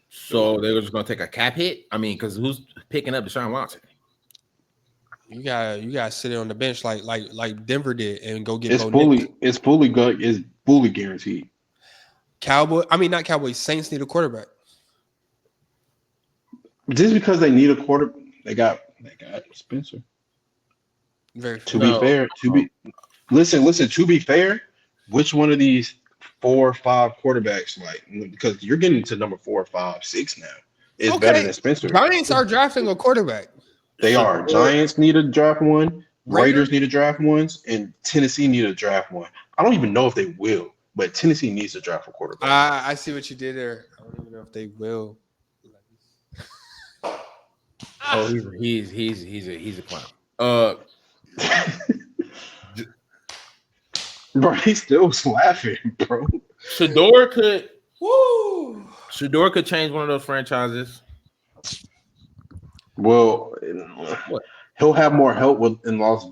So they were just gonna take a cap hit. I mean, because who's picking up Deshaun Watson? You got to sit on the bench like Denver did and go get It's Bo fully Nix. it's fully good. It's fully guaranteed. Not Cowboys. Saints need a quarterback. Just because they need a quarter, they got Spencer. Very To fair. be fair, listen. To be fair, which one of these 4 or 5 quarterbacks, like, because you're getting to number 4, 5, 6 now, is better than Spencer. Giants are drafting a quarterback. They are. Giants need to draft one. Raiders need to draft ones, and Tennessee need to draft one. I don't even know if they will, but Tennessee needs to draft a quarterback. I see what you did there. I don't even know if they will. Oh, he's a clown. Bro, he's still laughing, bro. Shador could change one of those franchises. Well, What? he'll have more help in Las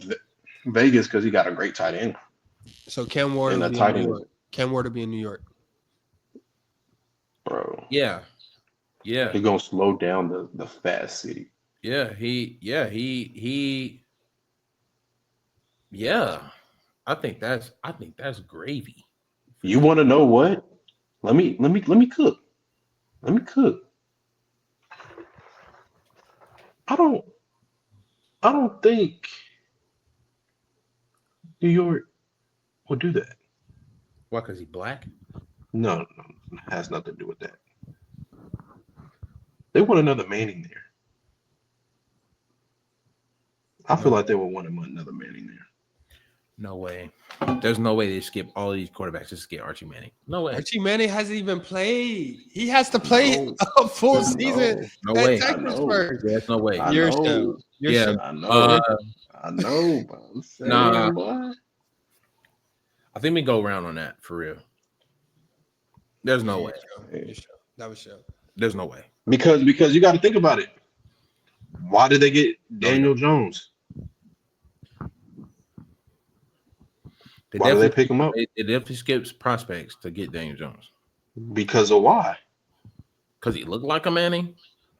Vegas because he got a great tight end. So Cam Ward will be in New York. Cam Ward will be in New York. Bro. Yeah. He's gonna slow down the fast city. Yeah. I think that's gravy. You want to know what? Let me cook. Let me cook. I don't think New York will do that. Why? Because he's black? No, it has nothing to do with that. They want another Manning there. I feel like they would want another Manning there. No way. There's no way they skip all of these quarterbacks just to get Archie Manning. No way. Archie Manning hasn't even played. He has to play a full season. No way. There's no way. I know. I know. But I'm saying, boy. I think we go around on that for real. There's no way. That was show. There's no way. Because you got to think about it. Why did they get Daniel Jones? Why did they pick him up? It definitely skips prospects to get Daniel Jones. Because of why? Because he looked like a Manning?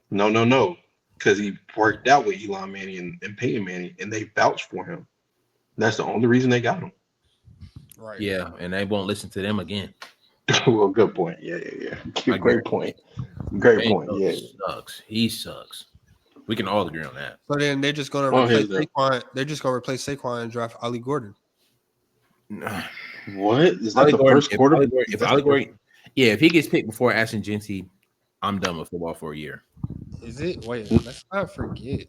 No. Because he worked out with Eli Manning and Peyton Manning, and they vouched for him. That's the only reason they got him. Right. Yeah, and they won't listen to them again. Well, good point. Yeah. Great point. Yeah. Sucks. He sucks. We can all agree on that. So then they're just going to replace Saquon. They're just going to replace Saquon and draft Ollie Gordon. What is that? The first quarter? If he gets picked before Ashton Genty, I'm done with football for a year. Is it? Wait, let's not forget.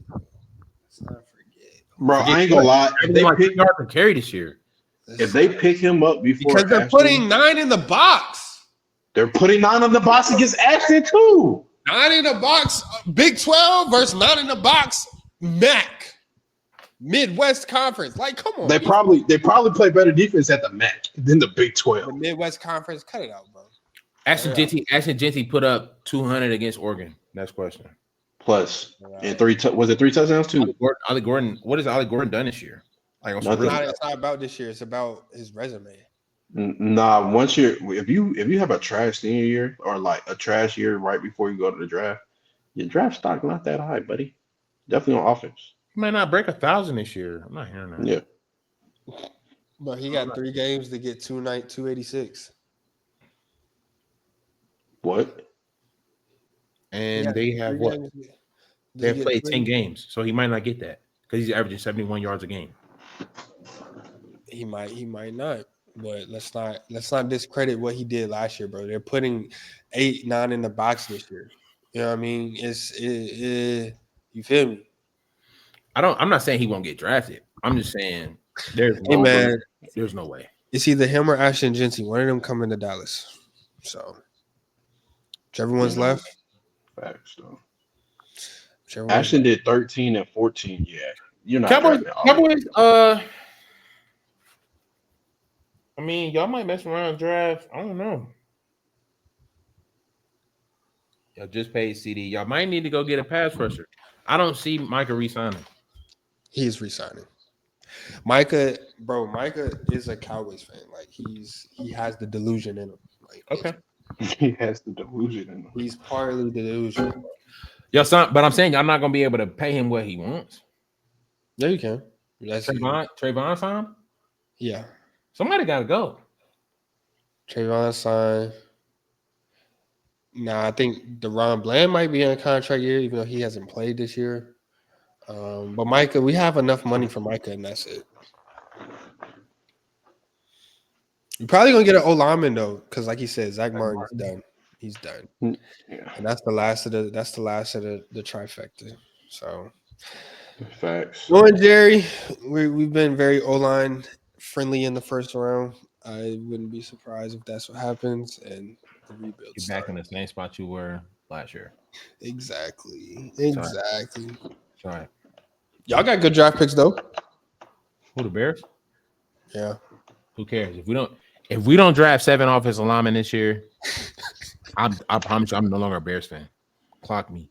Bro, I ain't gonna lie. If they pick yards per carry this year, if they pick him up before, because they're putting 9 in the box. They're putting 9 in the box against Ashton too. 9 in the box, Big 12 versus 9 in the box, MAC. Midwest Conference. Like, come on. They probably play better defense at the MAC than the Big 12. The Midwest Conference, cut it out, bro. Ashton Genty put up 200 against Oregon. Next question. Plus, and 3 touchdowns too? Ollie Gordon. What has Ollie Gordon done this year? It's not about this year. It's about his resume. Nah, once if you have a trash senior year or like a trash year right before you go to the draft, your draft stock not that high, buddy. Definitely on offense. He might not break 1,000 this year. I'm not hearing that. Yeah. But he got 3 games to get 286. What? And they have what? They have played 10 games, so he might not get that because he's averaging 71 yards a game. He might not. But let's not discredit what he did last year, bro. They're putting 8, 9 in the box this year. You know what I mean? You feel me? I'm not saying he won't get drafted. I'm just saying there's no way. It's either him or Ashton Genty. One of them coming to Dallas. So whichever one's left. Facts though. Ashton did 13 and 14. Yeah. You're not Cowboys, I mean, y'all might mess around and draft. I don't know. Y'all just paid CD. Y'all might need to go get a pass rusher. I don't see Micah re-signing. He's re-signing. Micah is a Cowboys fan. Like he has the delusion in him. Like, okay. He has the delusion in him. He's partly delusional. Yo, son, but I'm saying y'all not gonna be able to pay him what he wants. Yeah, you can. That's Trayvon signed? Yeah. Somebody gotta go. Trayvon signed. Nah, I think DeRon Bland might be in a contract year, even though he hasn't played this year. But Micah, we have enough money for Micah, and that's it. You're probably gonna get an O-lineman though, because like he said, Zach Martin's done. He's done, Yeah. and that's the last of the trifecta. So, Facts. knowing Jerry, we've been very O-line friendly in the first round. I wouldn't be surprised if that's what happens, and the rebuild. You're back in the same spot you were last year. Exactly. Sorry. Y'all got good draft picks though. Who, the Bears? Yeah. Who cares if we don't draft 7 offensive linemen this year? I promise you, I'm no longer a Bears fan. Clock me.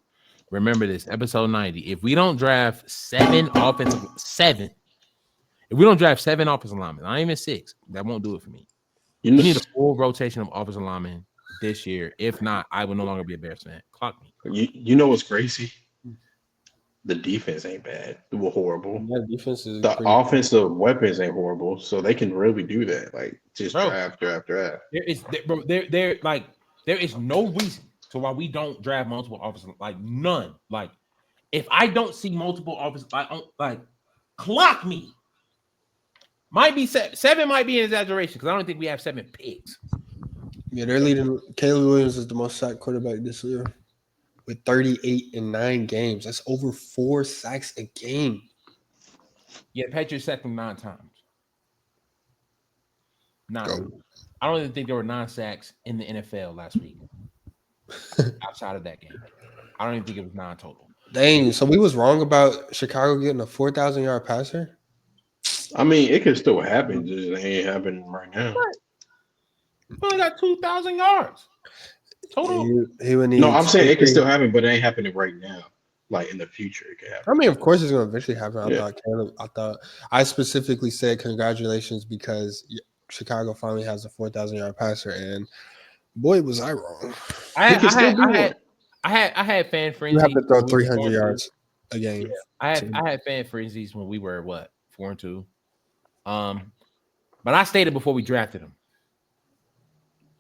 Remember this, episode 90. If we don't draft 7 offensive linemen, not even 6, that won't do it for me. You need a full rotation of offensive linemen this year. If not, I will no longer be a Bears fan. Clock me. You know what's crazy? The defense ain't bad. It was horrible. Yeah, defense is the offensive weapons ain't horrible, so they can really do that. Like just draft. There is no reason to why we don't draft multiple offensive, like none. Like if I don't see multiple offensive, like clock me. Might be 7 might be an exaggeration because I don't think we have 7 picks. Yeah, they're leading. Caleb Williams is the most sacked quarterback this year with 38 in 9 games. That's over 4 sacks a game. Yeah, Patriots sacked him 9 times. 9. Go. I don't even think there were 9 sacks in the NFL last week. Outside of that game, I don't even think it was 9 total. Dang, so we was wrong about Chicago getting a 4,000-yard passer? I mean, it can still happen, just it ain't happening right now. We only got 2,000 yards total. He would need. No, I'm saying it can still happen, but it ain't happening right now. Like in the future, it can happen. I mean, of course, it's going to eventually happen. I specifically said congratulations because Chicago finally has a 4,000-yard passer, and boy, was I wrong. I had fan frenzy. You have to throw 300 yards a game. Yeah. I had fan frenzies when we were 4-2. But I stated before we drafted him,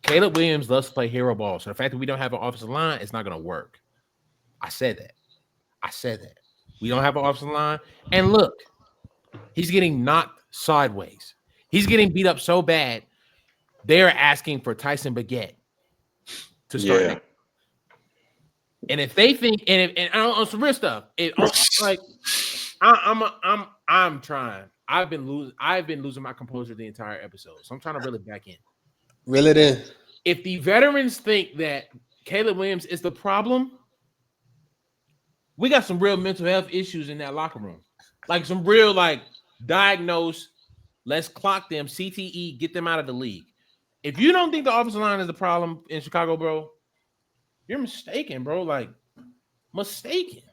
Caleb Williams loves to play hero ball. So the fact that we don't have an offensive line, it's not going to work. I said that. We don't have an offensive line. And look, he's getting knocked sideways. He's getting beat up so bad, they're asking for Tyson Baguette to start. Yeah. And if they think, and on some real stuff, I'm trying. I've been losing my composure the entire episode, so I'm trying to reel it back in. Reel it in. If the veterans think that Caleb Williams is the problem, we got some real mental health issues in that locker room. Like some real, diagnose, let's clock them, CTE, get them out of the league. If you don't think the offensive line is the problem in Chicago, bro, you're mistaken, bro. Mistaken.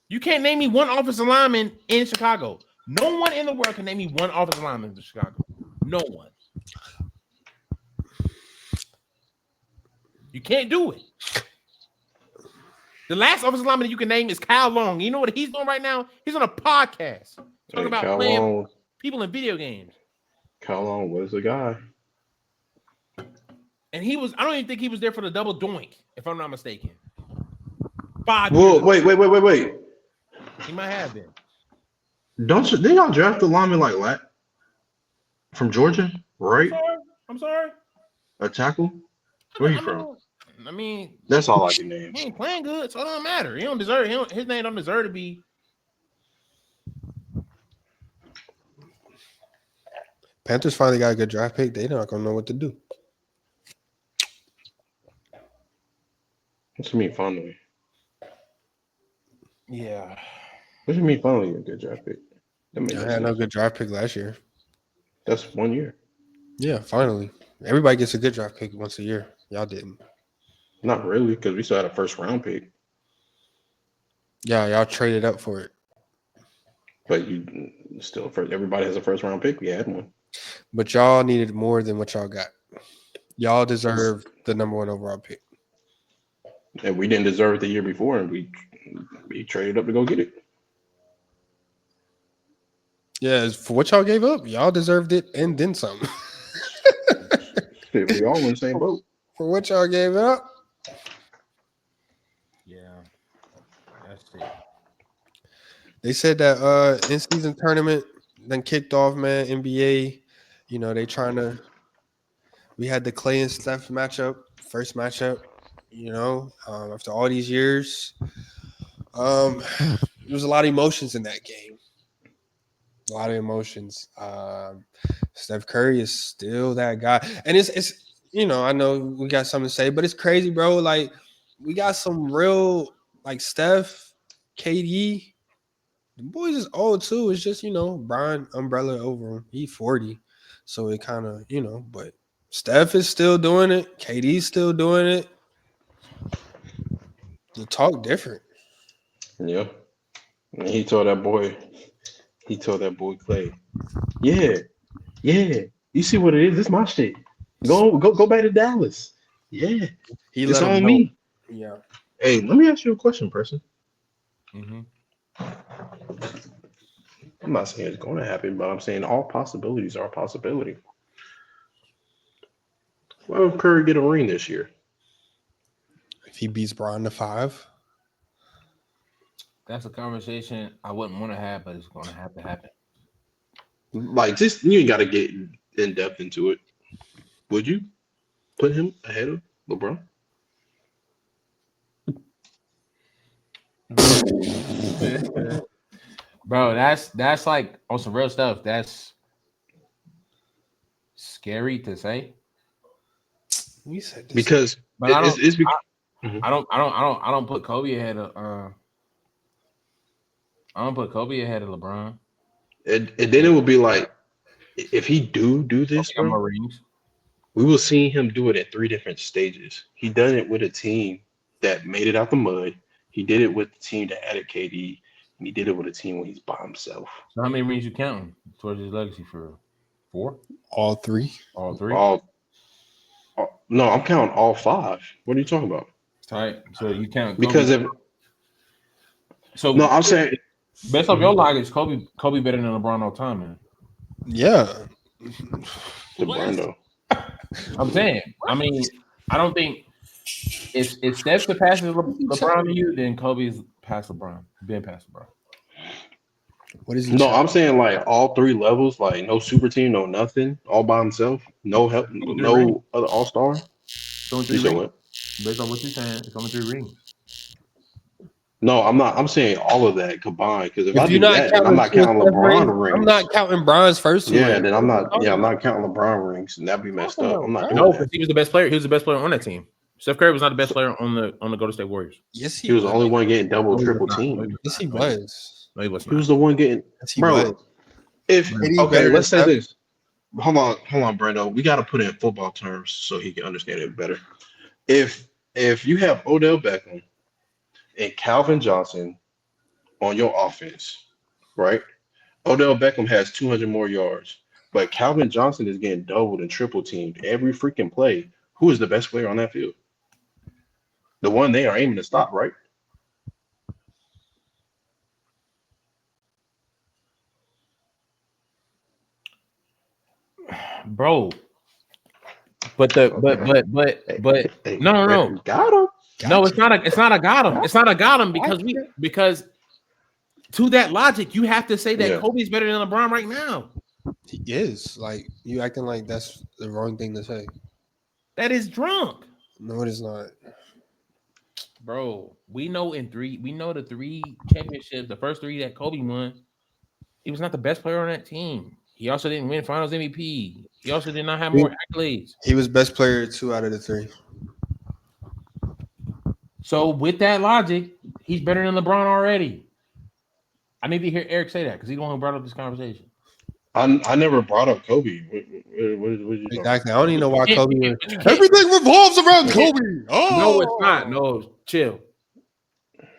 You can't name me one offensive lineman in Chicago. No one in the world can name me one offensive lineman in Chicago. No one. You can't do it. The last offensive lineman you can name is Kyle Long. You know what he's doing right now? He's on a podcast talking about playing people in video games. Kyle Long was the guy. And I don't even think he was there for the double doink, if I'm not mistaken. 5 Whoa, years. wait. He might have been. Didn't y'all draft the lineman like that? From Georgia, right? I'm sorry. A tackle? Where you from? I mean, that's all I can name. He ain't playing good, so it don't matter. He don't deserve. His name don't deserve to be. Panthers finally got a good draft pick. They're not gonna know what to do. What you mean finally? Yeah. What you mean finally a good draft pick? I had no good draft pick last year. That's 1 year. Yeah, finally. Everybody gets a good draft pick once a year. Y'all didn't. Not really, because we still had a first round pick. Yeah, y'all traded up for it. But you still, everybody has a first round pick. We had one. But y'all needed more than what y'all got. Y'all deserve the number 1 overall pick. And we didn't deserve it the year before, and we traded up to go get it. Yeah, for what y'all gave up, y'all deserved it and then some. We all in the same boat. For what y'all gave up. Yeah, that's it. They said that in-season tournament then kicked off, man. NBA, they trying to. We had the Clay and Steph matchup, first matchup. After all these years, there was a lot of emotions in that game. A lot of emotions. Steph Curry is still that guy, and it's I know we got something to say, but it's crazy, bro. Like we got some real like Steph, KD. The boys is old too. It's just Brian umbrella over him. He 40, so it kind of but Steph is still doing it. KD's still doing it. The talk different. Yeah, and he told that boy Clay, yeah. You see what it is? This my shit. Go back to Dallas. Yeah, He it's let him on know. me. Yeah. Hey, let me ask you a question, person. Mm-hmm. I'm not saying it's going to happen, but I'm saying all possibilities are a possibility. Why would Curry get a ring this year? If he beats Bron to 5. That's a conversation I wouldn't want to have, but it's going to have to happen. Like, just you ain't got to get in depth into it. Would you put him ahead of LeBron? Bro, that's like on some real stuff. That's scary to say. We said this. Because But I don't put Kobe ahead of LeBron. And then it would be like, if he do this, Kobe got more bro, rings. we will see him do it at 3 different stages. He done it with a team that made it out the mud. He did it with the team that added KD, and he did it with a team when he's by himself. So how many rings you counting towards his legacy for 4? All 3. All 3? No, I'm counting all 5. What are you talking about? Tight. So you count Kobe. Because if so no, I'm saying based off your logic, Kobe better than LeBron all time, man. Yeah. LeBron though. I'm saying. I mean, I don't think if Steph surpasses LeBron to you, then Kobe's past LeBron. Been past LeBron. What is he? No, I'm saying like all 3 levels, like no super team, no nothing, all by himself, no help, no other all-star. It's only 3 rings. Based on what you're saying, it's only 3 rings. No, I'm not. I'm saying all of that combined. Because if I you're do not that, then I'm not counting LeBron rings. I'm not counting Bron's first 2 Yeah, rings. then I'm not. Yeah, I'm not counting LeBron rings, and that'd be messed up. I'm not doing No, that. because he was the best player. He was the best player on that team. Steph Curry was not the best player on the Golden State Warriors. Yes, He was the only one getting double, No, he was triple not. team. Yes, he was. No, he was He not. was the one getting. Yes, he Bro, was. if And he's okay, better let's than say Steph. this. Hold on, Brendo. We got to put it in football terms so he can understand it better. If you have Odell Beckham and Calvin Johnson on your offense, right? Odell Beckham has 200 more yards, but Calvin Johnson is getting doubled and triple teamed every freaking play. Who is the best player on that field? The one they are aiming to stop, right? Bro. But no. Got him. No, it's not a got him. It's not a got him because to that logic, you have to say that Kobe's better than LeBron right now. He is. Like, you acting like that's the wrong thing to say. That is drunk. No, it is not. Bro, we know the 3 championships, the first 3 that Kobe won, he was not the best player on that team. He also didn't win Finals MVP. He also did not have more accolades. He was best player 2 out of the 3. So with that logic, he's better than LeBron already. I need to hear Eric say that because he's the one who brought up this conversation. I never brought up Kobe. What you exactly. I don't even know why Kobe. Everything revolves around Kobe. Oh no, it's not. No, chill.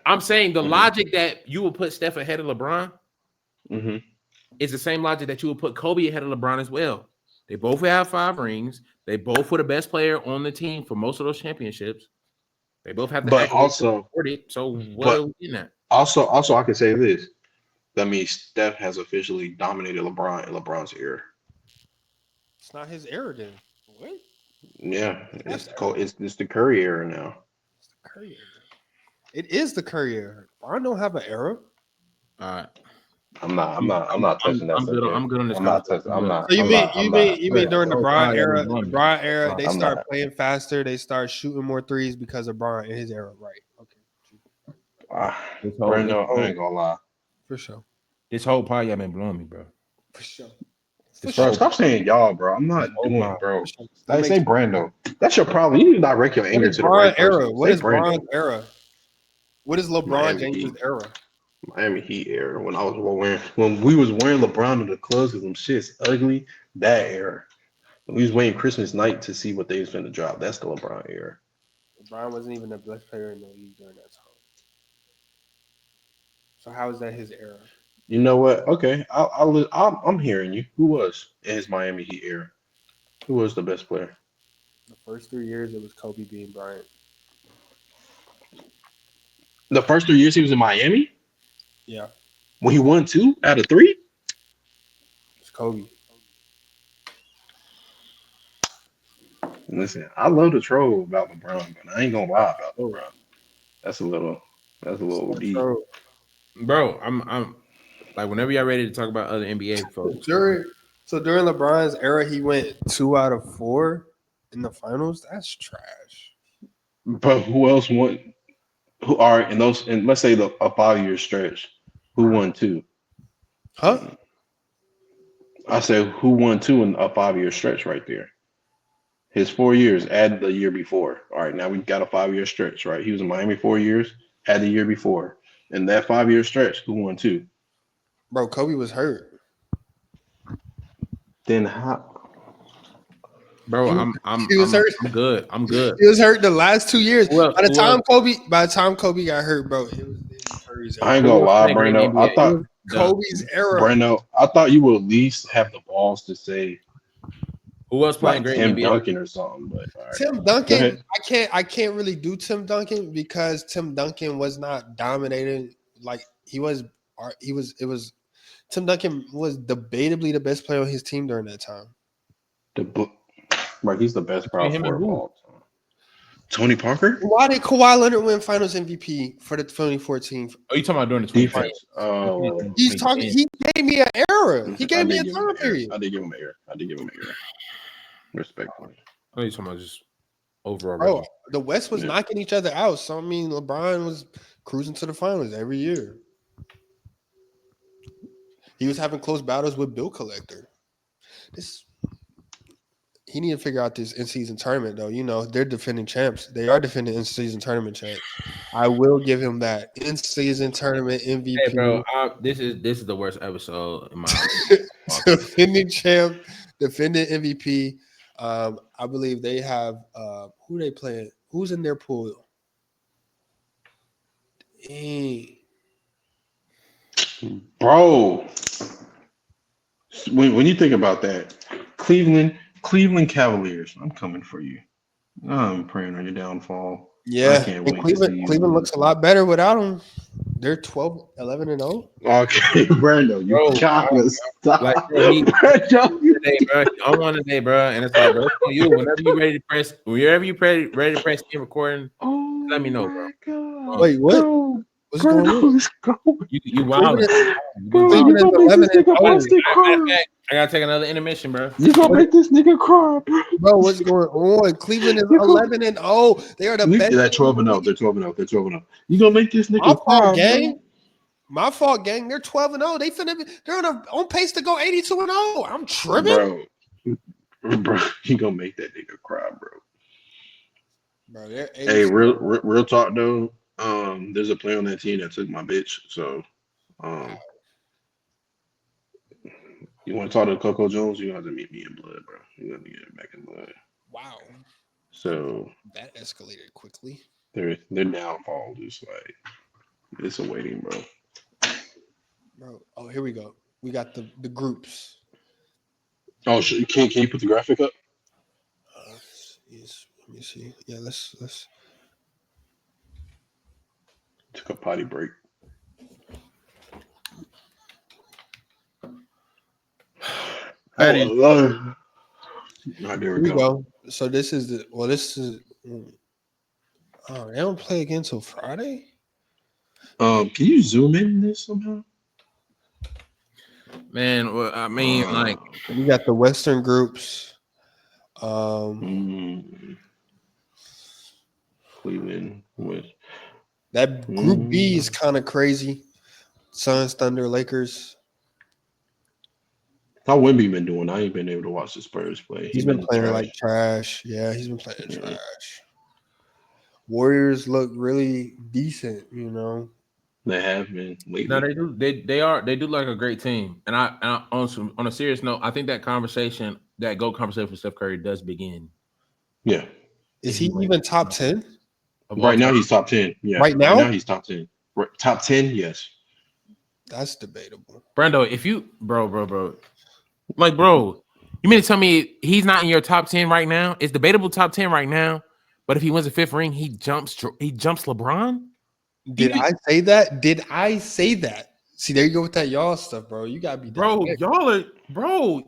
I'm saying the logic that you will put Steph ahead of LeBron is the same logic that you will put Kobe ahead of LeBron as well. They both have 5 rings. They both were the best player on the team for most of those championships. They both have the But accolades also, to support it. So what but are we getting at? also, I can say this. That means Steph has officially dominated LeBron in LeBron's era. It's not his era then. What? Yeah, That's it's the Curry era now. the Curry era. It is the Curry era. Bron don't have an era. All right. I'm not touching that I'm good. subject. I'm good on this I'm not conversation. touching. I'm not. So you I'm mean not. you I'm mean not. you mean during the Oh, Bron God, era? yeah, The Bron era, they I'm start not. playing faster. They start shooting more threes because of Bron in his era, right? Okay, This Brando, I whole, ain't gonna lie. for sure, this whole pod, y'all been blowing me, bro. for sure, for This Bro, sure. whole, stop saying y'all, bro. I'm not this whole doing, pod. bro. For sure. Still I say makes Brando. That's your problem. You need to direct your What anger is to the Bron right person. era? What Say is Bron's Brando. era? What is LeBron Miami James's Heat. era? Miami Heat era. When we was wearing LeBron in the clubs with them shits ugly, that era. We was waiting Christmas night to see what they was finna drop. That's the LeBron era. LeBron wasn't even the best player in the league during that time. So how is that his era? You know what? Okay, I'm hearing you. Who was in his Miami Heat era? Who was the best player? The first 3 years, it was Kobe being Bryant. The first 3 years he was in Miami Yeah, when he won 2 out of 3. it's Kobe. Listen, I love the troll about LeBron, but I ain't gonna lie about LeBron. That's a little, that's a It's little not deep. true. Bro, I'm like whenever y'all ready to talk about other NBA folks. During LeBron's era, he went 2 out of 4 in the finals. That's trash. But who else won? Who are in those? And let's say a 5 year stretch. Who won 2? Huh? I said who won 2 in a 5 year stretch right there. His 4 years, add the year before. All right, now we got a 5 year stretch, right? He was in Miami 4 years, add the year before. In that 5 year stretch, who won 2? Bro, Kobe was hurt. Then how? Bro, He, I'm he was hurt. I'm good. I'm good. He was hurt the last 2 years. Who else? By the Who else? time Kobe got hurt, bro, it was Curry's I era. ain't Who gonna else lie, playing great in Brando. the I NBA? It thought was Kobe's era. Brando, I thought you would at least have the balls to say Who else playing like great in Tim the NBA? Duncan or something. But all right, Tim go Duncan, ahead. I can't really do Tim Duncan because Tim Duncan was not dominating like he was. It was Tim Duncan was debatably the best player on his team during that time. The book, right? He's the best power Between him and forward of who? all time. Tony Parker, Why did Kawhi Leonard win Finals MVP for the 2014? Oh, you talking about during the 2010s? defense. Oh, He's talking. He gave me an era. He I gave me did a give him time an error. period. I did give him an error. I did give him an error. Respectfully. Oh, you talking about just overall Bro, record? the West was Yeah. knocking each other out. So I mean, LeBron was cruising to the finals every year. He was having close battles with Bill Collector. He need to figure out this in-season tournament, though. You know, they're defending champs. They are defending in-season tournament champs. I will give him that in-season tournament MVP. Hey, bro, this is the worst episode in my Defending champ, defending MVP. I believe they have who they playing? Who's in their pool? Dang. Bro, when you think about that, Cleveland Cavaliers, I'm coming for you. I'm praying on your downfall. I Yeah, can't and wait to see you Cleveland lose. looks a lot better without him. They're 12, 11 and 0. Okay, Brando, you Bro, gotta stop. like, bro, Brando, today, bro. I'm on today, bro, and it's like, bro, it's on you. Whenever you ready to press in recording, oh let me know, bro. my God. Wait, what? Bro, What's going on? let's go. You Cleveland wild, is, Bro, wild. you Cleveland is gonna make 11 this and nigga 0. Boston Matter of cry. fact, I gotta take another intermission, bro. You gonna make this nigga cry, bro. Bro, what's going on? Cleveland is You gonna 11 and 0. They are the best. They're 12 and 0. They're 12 and 0. They're 12 and 0. You gonna make this My nigga cry, fault, bro? gang. My fault, gang. They're 12 and 0. They're on pace to go 82 and 0. I'm tripping. Bro, you gonna make that nigga cry, bro. Bro, they're Hey, 82. real talk though. There's a player on that team that took my bitch. So, you want to talk to Coco Jones? You have to meet me in blood, bro. You have to get it back in blood. Wow. So That escalated quickly. their downfall is like it's awaiting, bro. Bro, oh, here we go. We got the groups. Oh, can you put the graphic up? Yes, let me see. Yeah, let's. Took a potty break. That is- Oh, there Here we we go. go. So this is the. Well, this is. Oh, they don't play again till Friday. Can you zoom in this somehow? Man, well, I mean, like, We got the Western groups. Cleveland with That Group B is kind of crazy. Suns, Thunder, Lakers. how Wemby been doing? I ain't been able to watch the Spurs play. He's been playing trash. like trash. Yeah, he's been playing Yeah. trash. Warriors look really decent, you know. They have been lately. no, they do. They do like a great team. And I on a serious note, I think that conversation, that GOAT conversation for Steph Curry does begin. Yeah. Is he even top 10? Right now he's top 10. Yeah. Right now he's top 10. Top 10, yes. That's debatable. Brando, if you bro. Like, bro, you mean to tell me he's not in your top 10 right now? It's debatable top 10 right now, but if he wins a fifth ring, he jumps LeBron? Did I say that? Did I say that? See, there you go with that y'all stuff, bro. You gotta be Bro, y'all are bro.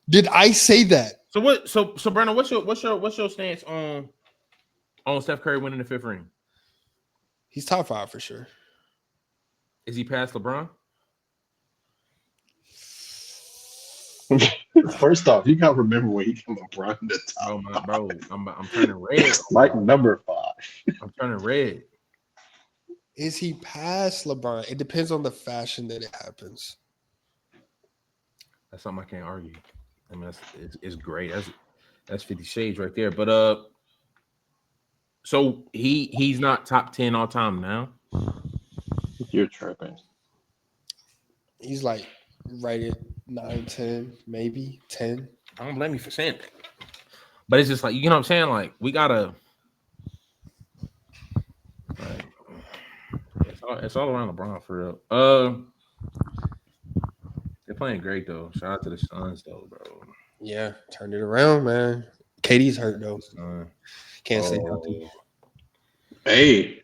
Did I say that? So what? So Brandon, what's your stance on Steph Curry winning the fifth ring? He's top 5 for sure. Is he past LeBron? First off, you gotta remember when he came LeBron the top. Oh my bro, I'm turning red. Like number 5. I'm turning red. Is he past LeBron? It depends on the fashion that it happens. That's something I can't argue. I mean, it's great. That's 50 Shades right there. But so he's not top 10 all time now. You're tripping. He's like right at 9, 10, maybe 10. I don't blame you for saying that. But it's just like, you know what I'm saying? Like, we gotta like, it's all around LeBron for real. They're playing great though. Shout out to the Suns though, bro. Yeah, turned it around, man. KD's hurt though. Can't say healthy. Hey,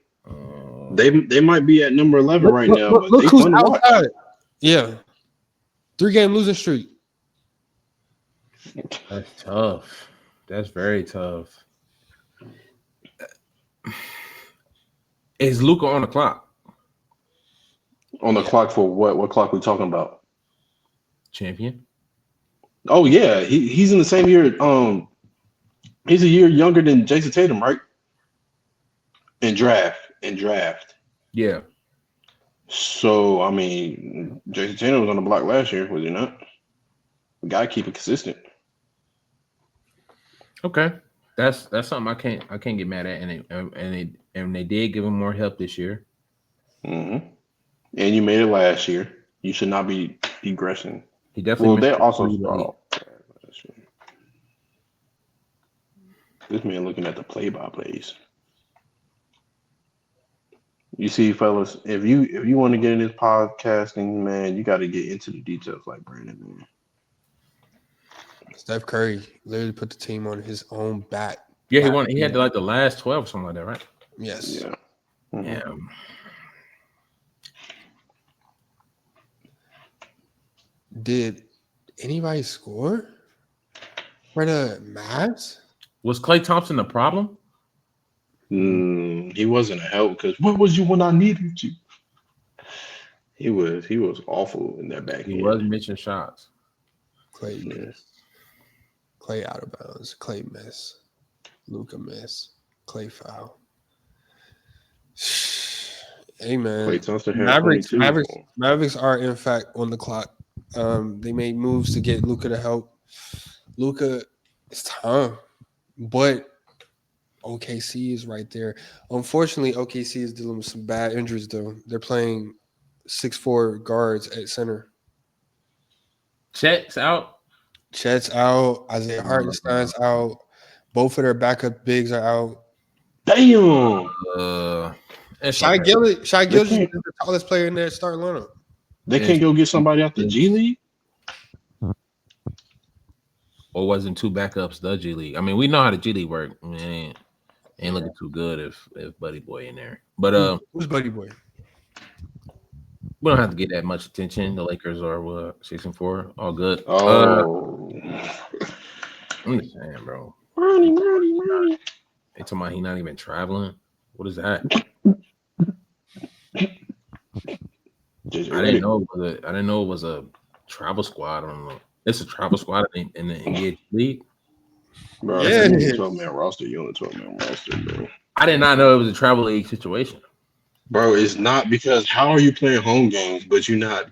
they might be at number 11 right now. Look, But they who's fun to watch. outside. Yeah. 3-game losing streak. That's tough. That's very tough. Is Luka on the clock? On the clock for what? What clock we talking about? Champion. Oh yeah, he's in the same year. He's a year younger than Jason Tatum, right? In draft. Yeah. So I mean, Jason Tatum was on the block last year, was he not? We gotta keep it consistent. Okay. That's something I can't get mad at, and they did give him more help this year. Mm-hmm. And you made it last year. You should not be digressing. He definitely. Well, they also saw. This man looking at the play-by-plays. You see, fellas, if you want to get in this podcasting, man, you got to get into the details like Brandon, man. Steph Curry literally put the team on his own back. Yeah, he won. He had like the last 12 or something like that, right? Yes. Yeah. Mm-hmm. Yeah. Did anybody score for the Mavs? Was Klay Thompson the problem? He wasn't a help because where was you when I needed you? He was awful in that back. He was missing shots. Clay miss. Clay out of bounds. Clay miss. Luka miss. Clay foul. Hey man, Klay Thompson had Mavericks are in fact on the clock. They made moves to get Luka to help. Luka, it's time, but OKC is right there. Unfortunately, OKC is dealing with some bad injuries though. They're playing 6'4" guards at center. Chet's out. Isaiah Hartenstein's out. Both of their backup bigs are out. Damn. Shai Gilgeous is the tallest player in their starting lineup. They can't go get somebody out the G League. or wasn't two backups the G League? I mean, we know how the G League work. I mean, ain't looking too good if Buddy Boy in there. But who's Buddy Boy? we don't have to get that much attention. The Lakers are 6-4, all good. Oh, I'm just saying, bro. They talking about he not even traveling. What is that? I didn't know it was a travel squad. I don't know. It's a travel squad in the NBA League. Bro, Yeah. you on a 12-man roster. You on a 12-man roster, bro. I did not know it was a travel league situation. Bro, it's not because how are you playing home games, but you're not?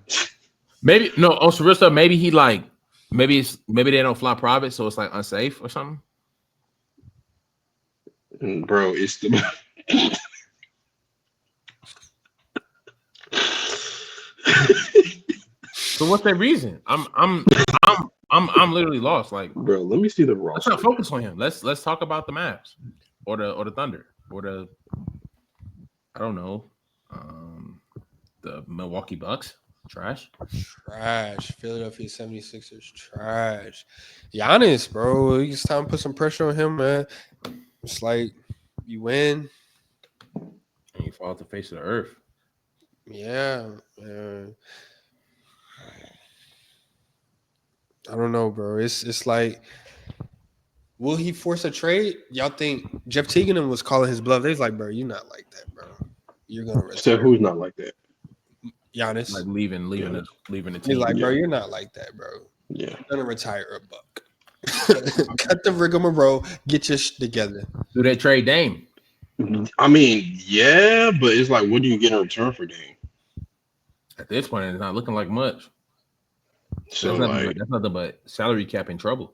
Maybe no. On some real stuff, maybe he like maybe they don't fly private, so it's like unsafe or something. Bro, it's the. So what's that reason? I'm literally lost. Like, bro, let me see the let's roster. not focus on him. Let's talk about the Mavs or the Thunder or the I don't know, the Milwaukee Bucks. Trash. Philadelphia 76ers trash. Giannis, bro. It's time to put some pressure on him, man. It's like you win. And you fall off the face of the earth. Yeah, man. I don't know, bro. It's like, will he force a trade? Y'all think Jeff Teagan was calling his bluff? They was like, bro, you're not like that, bro. You're gonna retire. So who's not like that? Giannis. Like leaving the team. He's like, bro, you're not like that, bro. Yeah. You're gonna retire a buck. Cut the rigmarole. Get your shit together. Do they trade Dame? I mean, yeah, but it's like, what do you get in return for Dame? At this point, it's not looking like much. So that's nothing but salary cap in trouble.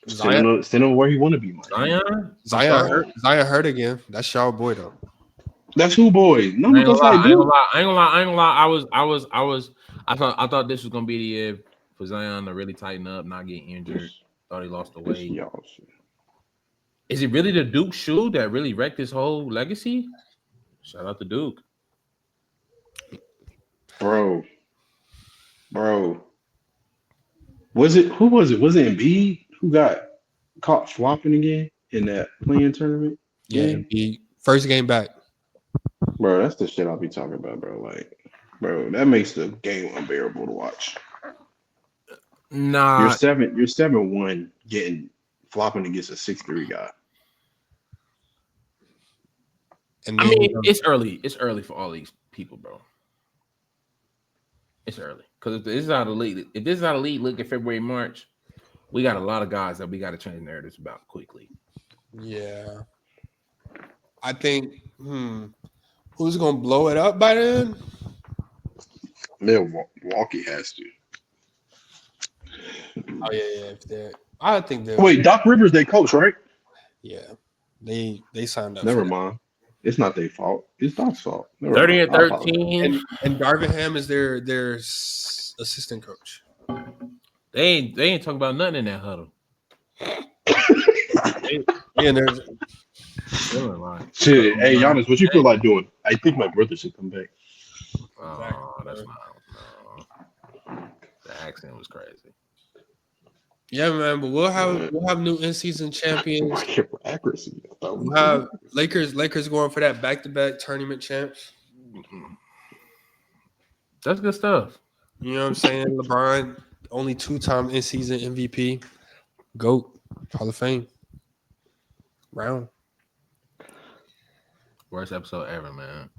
send him where he want to be, Mike. Zion hurt again. That's y'all boy though. That's who, boy. I ain't gonna lie. I thought this was gonna be the year for Zion to really tighten up, not get injured. Thought he lost the weight. Is it really the Duke shoe that really wrecked his whole legacy? Shout out to Duke. Bro. Was it Was it Embiid who got caught flopping again in that playing tournament? Yeah, first game back. Bro, that's the shit I'll be talking about, bro. Like, bro, that makes the game unbearable to watch. Nah. You're 7-1 getting flopping against a 6'3" guy. And I mean, it's early. It's early for all these people, bro. It's early. Because if this is not a league, look at February, March, we got a lot of guys that we got to change narratives about quickly. Yeah. I think who's gonna blow it up by then? Milwaukee has to. Oh yeah. I think they. Wait, Doc Rivers, they coach, right? Yeah, they signed up. Never mind. It's not their fault. It's Doc's fault. 30-13, and Darvingham is their assistant coach. They ain't talking about nothing in that huddle. There's shit. Hey, Giannis, what you feel like doing? I think my brother should come back. Oh, that's not. No. The accent was crazy. Yeah, man, but we'll have new in-season champions. Accuracy. We'll have Lakers going for that back-to-back tournament champs. That's good stuff. You know what I'm saying? LeBron, only 2-time in-season MVP, GOAT, Hall of Fame. Round. Worst episode ever, man.